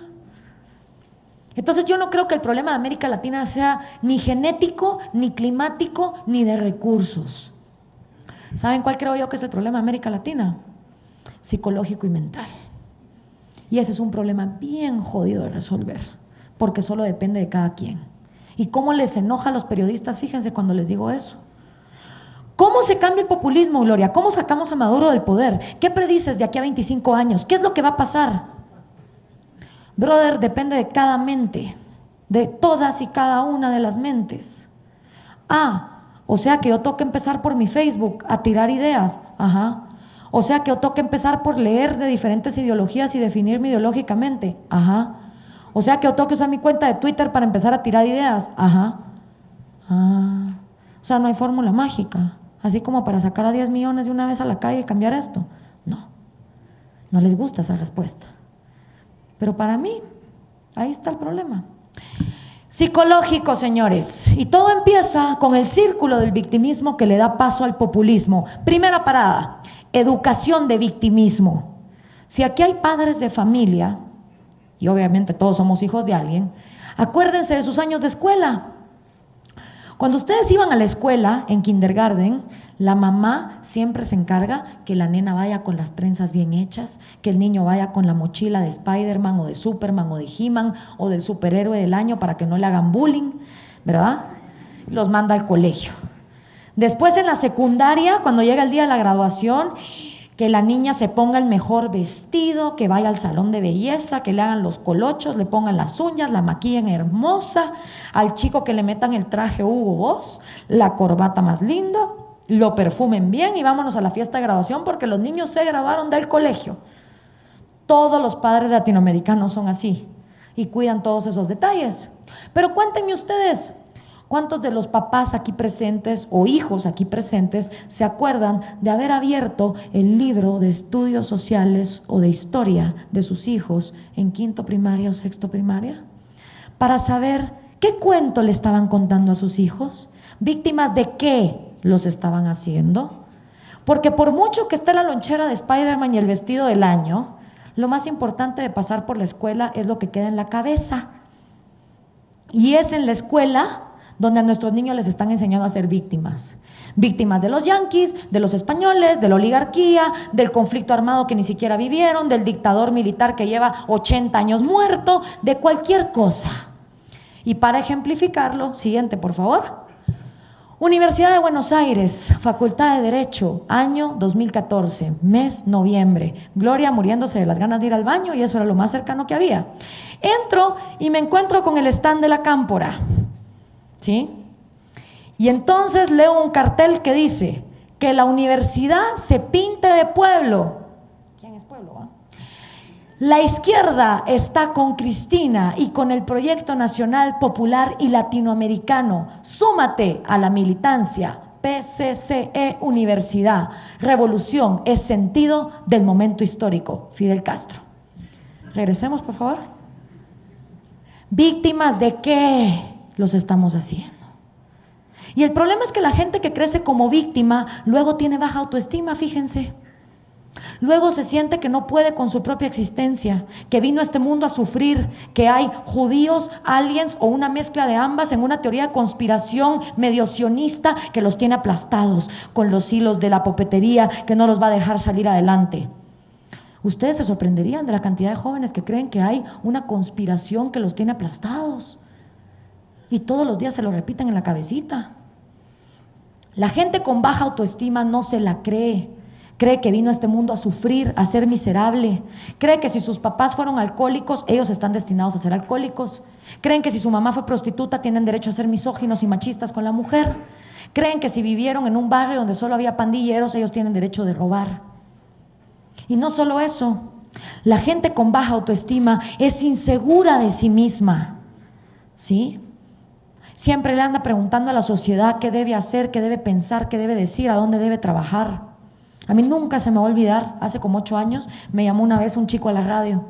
Entonces yo no creo que el problema de América Latina sea ni genético, ni climático, ni de recursos. ¿Saben cuál creo yo que es el problema de América Latina? Psicológico y mental. Y ese es un problema bien jodido de resolver, porque solo depende de cada quien. ¿Y cómo les enoja a los periodistas? Fíjense cuando les digo eso. ¿Cómo se cambia el populismo, Gloria? ¿Cómo sacamos a Maduro del poder? ¿Qué predices de aquí a 25 años? ¿Qué es lo que va a pasar? Brother, depende de cada mente, de todas y cada una de las mentes. O sea que yo tengo que empezar por mi Facebook a tirar ideas. Ajá. O sea que yo tengo que empezar por leer de diferentes ideologías y definirme ideológicamente. Ajá. O sea que yo tengo que usar mi cuenta de Twitter para empezar a tirar ideas. Ajá. O sea, no hay fórmula mágica, así como para sacar a 10 millones de una vez a la calle y cambiar esto. No les gusta esa respuesta. Pero para mí, ahí está el problema. Psicológico, señores. Y todo empieza con el círculo del victimismo que le da paso al populismo. Primera parada, educación de victimismo. Si aquí hay padres de familia, y obviamente todos somos hijos de alguien, acuérdense de sus años de escuela. Cuando ustedes iban a la escuela, en kindergarten, la mamá siempre se encarga que la nena vaya con las trenzas bien hechas, que el niño vaya con la mochila de Spider-Man o de Superman o de He-Man o del superhéroe del año para que no le hagan bullying, ¿verdad? Los manda al colegio. Después en la secundaria, cuando llega el día de la graduación, que la niña se ponga el mejor vestido, que vaya al salón de belleza, que le hagan los colochos, le pongan las uñas, la maquillen hermosa, al chico que le metan el traje Hugo Boss, la corbata más linda, lo perfumen bien y vámonos a la fiesta de graduación porque los niños se graduaron del colegio. Todos los padres latinoamericanos son así y cuidan todos esos detalles. Pero cuéntenme ustedes, ¿cuántos de los papás aquí presentes o hijos aquí presentes se acuerdan de haber abierto el libro de estudios sociales o de historia de sus hijos en quinto primaria o sexto primaria? Para saber qué cuento le estaban contando a sus hijos, víctimas de qué los estaban haciendo. Porque por mucho que esté la lonchera de Spider-Man y el vestido del año, lo más importante de pasar por la escuela es lo que queda en la cabeza. Y es en la escuela donde a nuestros niños les están enseñando a ser víctimas. Víctimas de los yanquis, de los españoles, de la oligarquía, del conflicto armado que ni siquiera vivieron, del dictador militar que lleva 80 años muerto, de cualquier cosa. Y para ejemplificarlo, siguiente por favor. Universidad de Buenos Aires, Facultad de Derecho, año 2014, mes noviembre. Gloria muriéndose de las ganas de ir al baño y eso era lo más cercano que había. Entro y me encuentro con el stand de la Cámpora. ¿Sí? Y entonces leo un cartel que dice que la universidad se pinte de pueblo. ¿Quién es pueblo? La izquierda está con Cristina y con el Proyecto Nacional Popular y Latinoamericano. Súmate a la militancia. PCCE Universidad. Revolución es sentido del momento histórico. Fidel Castro. Regresemos, por favor. ¿Víctimas de qué los estamos haciendo? Y el problema es que la gente que crece como víctima luego tiene baja autoestima, fíjense. Luego se siente que no puede con su propia existencia, que vino a este mundo a sufrir, que hay judíos, aliens o una mezcla de ambas en una teoría de conspiración medio sionista que los tiene aplastados con los hilos de la popetería que no los va a dejar salir adelante. Ustedes se sorprenderían de la cantidad de jóvenes que creen que hay una conspiración que los tiene aplastados y todos los días se lo repiten en la cabecita. La gente con baja autoestima no se la cree. Cree que vino a este mundo a sufrir, a ser miserable. Cree que si sus papás fueron alcohólicos, ellos están destinados a ser alcohólicos. Creen que si su mamá fue prostituta, tienen derecho a ser misóginos y machistas con la mujer. Creen que si vivieron en un barrio donde solo había pandilleros, ellos tienen derecho de robar. Y no solo eso, la gente con baja autoestima es insegura de sí misma, ¿sí? Siempre le anda preguntando a la sociedad qué debe hacer, qué debe pensar, qué debe decir, a dónde debe trabajar. A mí nunca se me va a olvidar, hace como 8 años, me llamó una vez un chico a la radio.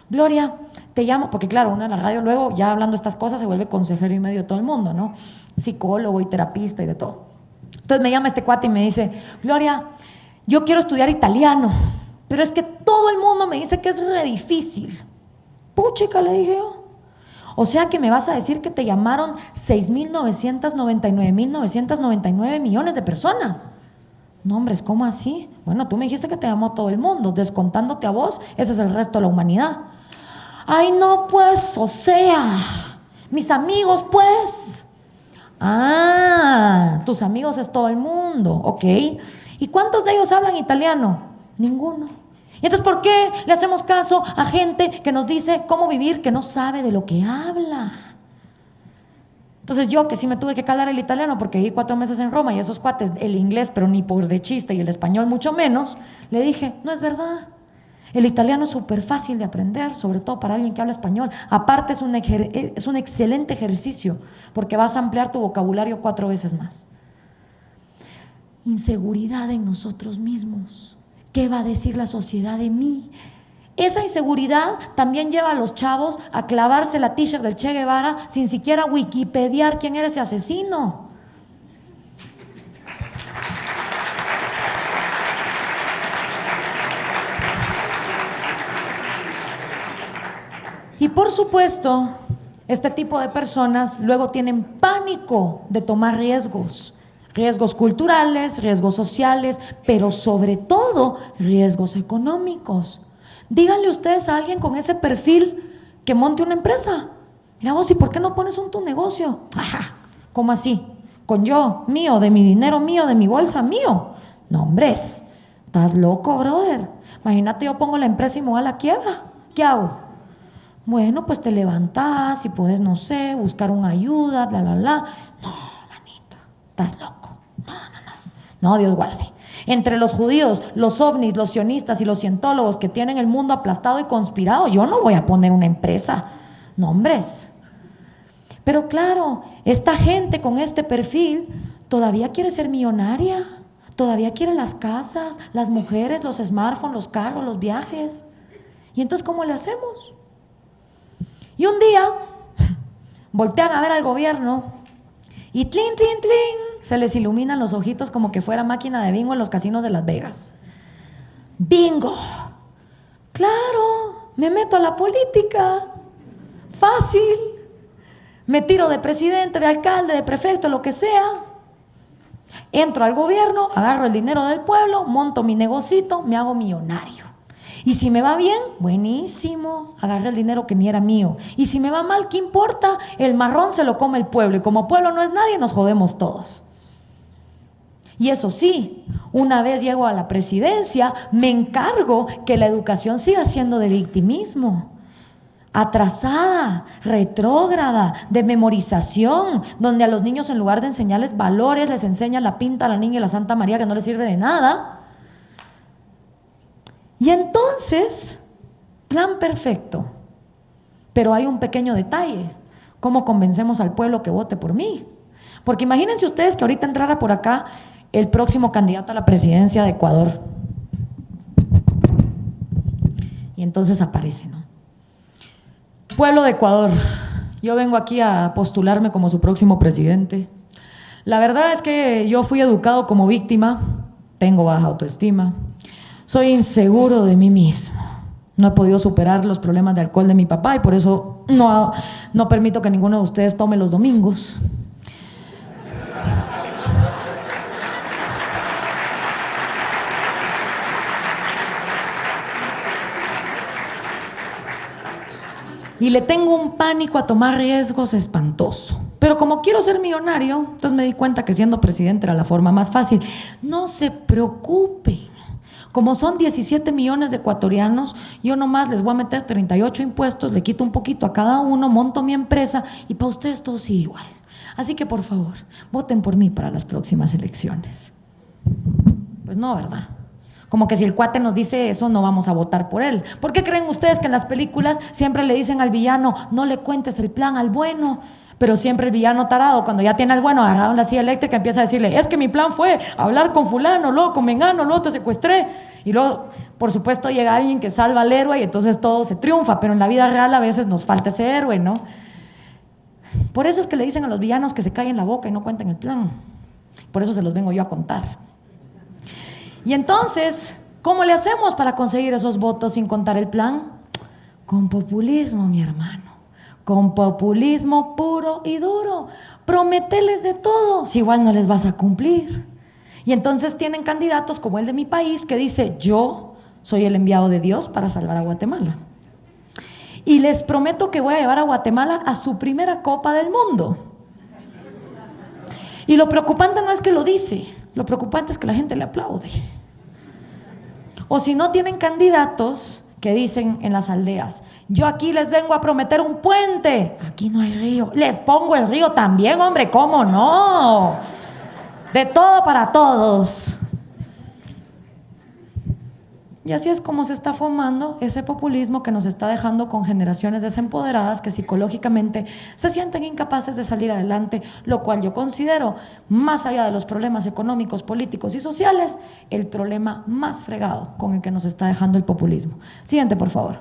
Gloria, te llamo, porque claro, uno en la radio luego, ya hablando estas cosas, se vuelve consejero y medio de todo el mundo, ¿no? Psicólogo y terapista y de todo. Entonces me llama este cuate y me dice, Gloria, yo quiero estudiar italiano, pero es que todo el mundo me dice que es re difícil. Puchica, le dije yo. O sea que me vas a decir que te llamaron 6.999.999 millones de personas. No, hombre, ¿cómo así? Bueno, tú me dijiste que te llamó todo el mundo, descontándote a vos, ese es el resto de la humanidad. Ay, no, pues, o sea, mis amigos, pues. Ah, tus amigos es todo el mundo, ok. ¿Y cuántos de ellos hablan italiano? Ninguno. ¿Y entonces por qué le hacemos caso a gente que nos dice cómo vivir, que no sabe de lo que habla? Entonces yo, que sí me tuve que calar el italiano porque viví 4 meses en Roma y esos cuates, el inglés, pero ni por de chiste, y el español mucho menos, le dije, no es verdad. El italiano es súper fácil de aprender, sobre todo para alguien que habla español. Aparte es un excelente ejercicio porque vas a ampliar tu vocabulario 4 veces más. Inseguridad en nosotros mismos. ¿Qué va a decir la sociedad de mí? Esa inseguridad también lleva a los chavos a clavarse la t-shirt del Che Guevara sin siquiera wikipediar quién era ese asesino. Y por supuesto, este tipo de personas luego tienen pánico de tomar riesgos. Riesgos culturales, riesgos sociales, pero sobre todo riesgos económicos. Díganle ustedes a alguien con ese perfil que monte una empresa. Mira vos, ¿y por qué no pones tu negocio? Ajá, ¿cómo así? Con yo, mío, de mi dinero mío, de mi bolsa mío. No, hombre, estás loco, brother. Imagínate, yo pongo la empresa y me voy a la quiebra. ¿Qué hago? Bueno, pues te levantás y puedes, no sé, buscar una ayuda, bla, bla, bla. No, manito, estás loco. No, Dios guarde. Entre los judíos, los ovnis, los sionistas y los cientólogos que tienen el mundo aplastado y conspirado, yo no voy a poner una empresa. No, hombres. Pero claro, esta gente con este perfil todavía quiere ser millonaria, todavía quiere las casas, las mujeres, los smartphones, los carros, los viajes. ¿Y entonces cómo le hacemos? Y un día voltean a ver al gobierno y tlin, tlin, tlin, se les iluminan los ojitos como que fuera máquina de bingo en los casinos de Las Vegas. ¡Bingo! Claro, me meto a la política. Fácil. Me tiro de presidente, de alcalde, de prefecto, lo que sea. Entro al gobierno, agarro el dinero del pueblo, monto mi negocito, me hago millonario. Y si me va bien, buenísimo, agarré el dinero que ni era mío. Y si me va mal, ¿qué importa? El marrón se lo come el pueblo y como pueblo no es nadie, nos jodemos todos. Y eso sí, una vez llego a la presidencia, me encargo que la educación siga siendo de victimismo, atrasada, retrógrada, de memorización, donde a los niños en lugar de enseñarles valores, les enseñan la pinta, la niña y la Santa María que no les sirve de nada. Y entonces, plan perfecto, pero hay un pequeño detalle, ¿cómo convencemos al pueblo que vote por mí? Porque imagínense ustedes que ahorita entrara por acá el próximo candidato a la presidencia de Ecuador. Y entonces aparece, ¿no? Pueblo de Ecuador, yo vengo aquí a postularme como su próximo presidente. La verdad es que yo fui educado como víctima, tengo baja autoestima, soy inseguro de mí mismo. No he podido superar los problemas de alcohol de mi papá y por eso no permito que ninguno de ustedes tome los domingos. Y le tengo un pánico a tomar riesgos espantoso. Pero como quiero ser millonario, entonces me di cuenta que siendo presidente era la forma más fácil. No se preocupen. Como son 17 millones de ecuatorianos, yo nomás les voy a meter 38 impuestos, le quito un poquito a cada uno, monto mi empresa y para ustedes todo sigue igual. Así que por favor, voten por mí para las próximas elecciones. Pues no, ¿verdad? Como que si el cuate nos dice eso, no vamos a votar por él. ¿Por qué creen ustedes que en las películas siempre le dicen al villano, no le cuentes el plan al bueno? Pero siempre el villano tarado, cuando ya tiene al bueno agarrado en la silla eléctrica, empieza a decirle, es que mi plan fue hablar con fulano, luego con mengano, luego te secuestré. Y luego, por supuesto, llega alguien que salva al héroe y entonces todo se triunfa. Pero en la vida real a veces nos falta ese héroe, ¿no? Por eso es que le dicen a los villanos que se callen la boca y no cuenten el plan. Por eso se los vengo yo a contar. Y entonces, ¿cómo le hacemos para conseguir esos votos sin contar el plan? Con populismo, mi hermano. Con populismo puro y duro. Prometeles de todo, si igual no les vas a cumplir. Y entonces tienen candidatos como el de mi país que dice, yo soy el enviado de Dios para salvar a Guatemala. Y les prometo que voy a llevar a Guatemala a su primera Copa del Mundo. Y lo preocupante no es que lo dice, lo preocupante es que la gente le aplaude. O si no tienen candidatos que dicen en las aldeas, yo aquí les vengo a prometer un puente, aquí no hay río, les pongo el río también, hombre, ¿cómo no? De todo para todos. Y así es como se está formando ese populismo que nos está dejando con generaciones desempoderadas que psicológicamente se sienten incapaces de salir adelante, lo cual yo considero, más allá de los problemas económicos, políticos y sociales, el problema más fregado con el que nos está dejando el populismo. Siguiente, por favor.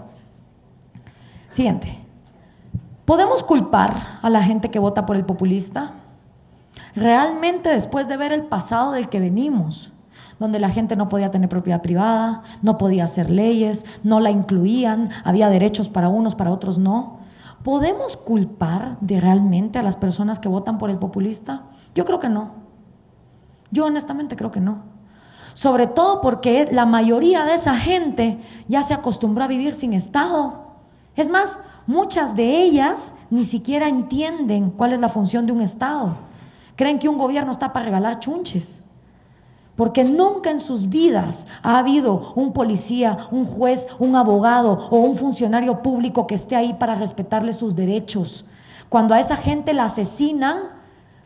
Siguiente. ¿Podemos culpar a la gente que vota por el populista? Realmente, después de ver el pasado del que venimos, donde la gente no podía tener propiedad privada, no podía hacer leyes, no la incluían, había derechos para unos, para otros no. ¿Podemos culpar realmente a las personas que votan por el populista? Yo creo que no. Yo honestamente creo que no. Sobre todo porque la mayoría de esa gente ya se acostumbró a vivir sin Estado. Es más, muchas de ellas ni siquiera entienden cuál es la función de un Estado. Creen que un gobierno está para regalar chunches. Porque nunca en sus vidas ha habido un policía, un juez, un abogado o un funcionario público que esté ahí para respetarle sus derechos. Cuando a esa gente la asesinan,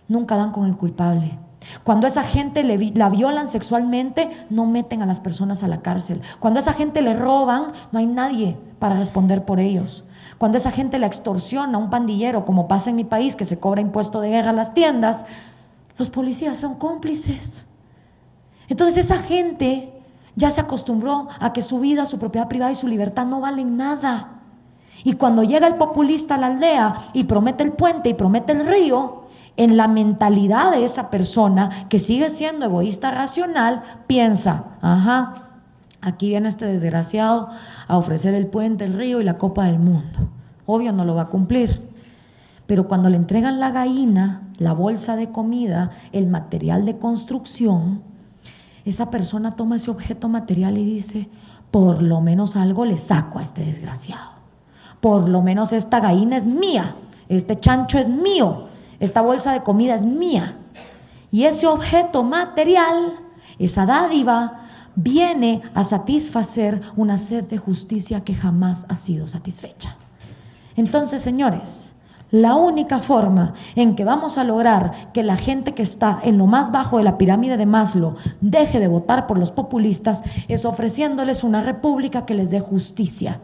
nunca dan con el culpable. Cuando a esa gente la violan sexualmente, no meten a las personas a la cárcel. Cuando a esa gente le roban, no hay nadie para responder por ellos. Cuando a esa gente la extorsiona un pandillero, como pasa en mi país, que se cobra impuesto de guerra a las tiendas, los policías son cómplices. Entonces esa gente ya se acostumbró a que su vida, su propiedad privada y su libertad no valen nada. Y cuando llega el populista a la aldea y promete el puente y promete el río, en la mentalidad de esa persona que sigue siendo egoísta racional, piensa, ajá, aquí viene este desgraciado a ofrecer el puente, el río y la copa del mundo. Obvio no lo va a cumplir. Pero cuando le entregan la gallina, la bolsa de comida, el material de construcción, esa persona toma ese objeto material y dice, por lo menos algo le saco a este desgraciado. Por lo menos esta gallina es mía, este chancho es mío, esta bolsa de comida es mía. Y ese objeto material, esa dádiva, viene a satisfacer una sed de justicia que jamás ha sido satisfecha. Entonces, señores, la única forma en que vamos a lograr que la gente que está en lo más bajo de la pirámide de Maslow deje de votar por los populistas es ofreciéndoles una república que les dé justicia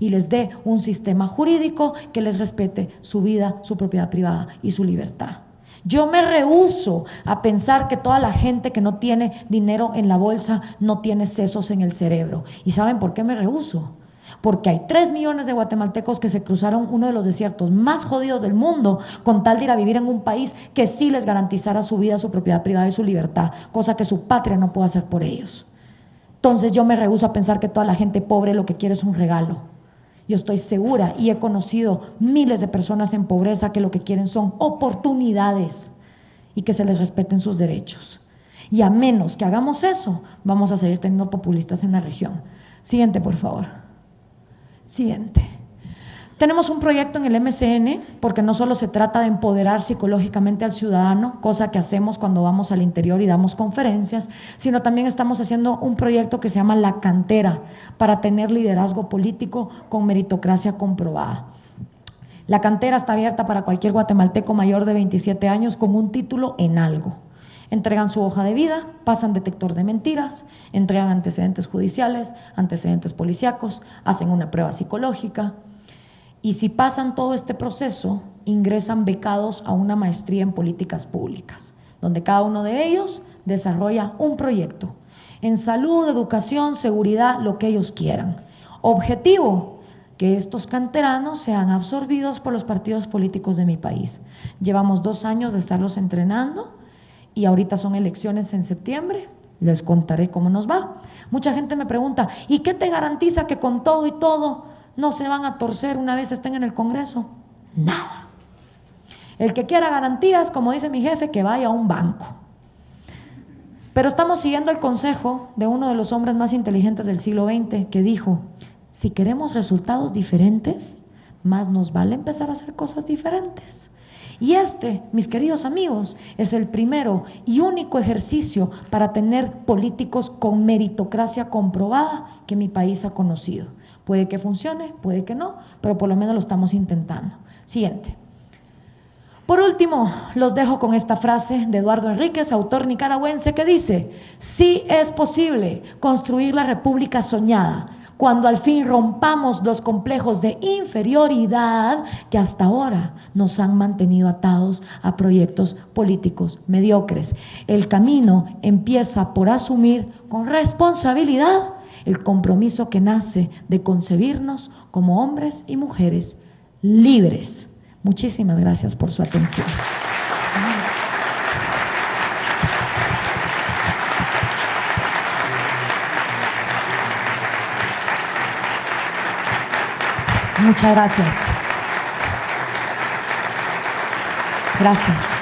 y les dé un sistema jurídico que les respete su vida, su propiedad privada y su libertad. Yo me rehúso a pensar que toda la gente que no tiene dinero en la bolsa no tiene sesos en el cerebro. ¿Y saben por qué me rehúso? Porque hay 3 millones de guatemaltecos que se cruzaron uno de los desiertos más jodidos del mundo con tal de ir a vivir en un país que sí les garantizara su vida, su propiedad privada y su libertad, cosa que su patria no puede hacer por ellos. Entonces yo me rehúso a pensar que toda la gente pobre lo que quiere es un regalo. Yo estoy segura y he conocido miles de personas en pobreza que lo que quieren son oportunidades y que se les respeten sus derechos. Y a menos que hagamos eso, vamos a seguir teniendo populistas en la región. Siguiente, por favor. Siguiente. Tenemos un proyecto en el MCN, porque no solo se trata de empoderar psicológicamente al ciudadano, cosa que hacemos cuando vamos al interior y damos conferencias, sino también estamos haciendo un proyecto que se llama La Cantera, para tener liderazgo político con meritocracia comprobada. La Cantera está abierta para cualquier guatemalteco mayor de 27 años con un título en algo. entregan su hoja de vida, pasan detector de mentiras, entregan antecedentes judiciales, antecedentes policíacos, hacen una prueba psicológica y si pasan todo este proceso, ingresan becados a una maestría en políticas públicas, donde cada uno de ellos desarrolla un proyecto en salud, educación, seguridad, lo que ellos quieran. Objetivo, que estos canteranos sean absorbidos por los partidos políticos de mi país. Llevamos 2 años de estarlos entrenando y ahorita son elecciones en septiembre, les contaré cómo nos va. Mucha gente me pregunta, ¿y qué te garantiza que con todo y todo no se van a torcer una vez estén en el Congreso? Nada. El que quiera garantías, como dice mi jefe, que vaya a un banco. Pero estamos siguiendo el consejo de uno de los hombres más inteligentes del siglo XX que dijo, si queremos resultados diferentes, más nos vale empezar a hacer cosas diferentes. Y este, mis queridos amigos, es el primero y único ejercicio para tener políticos con meritocracia comprobada que mi país ha conocido. Puede que funcione, puede que no, pero por lo menos lo estamos intentando. Siguiente. Por último, los dejo con esta frase de Eduardo Enríquez, autor nicaragüense, que dice: sí es posible construir la república soñada cuando al fin rompamos los complejos de inferioridad que hasta ahora nos han mantenido atados a proyectos políticos mediocres. El camino empieza por asumir con responsabilidad el compromiso que nace de concebirnos como hombres y mujeres libres. Muchísimas gracias por su atención. Muchas gracias. Gracias.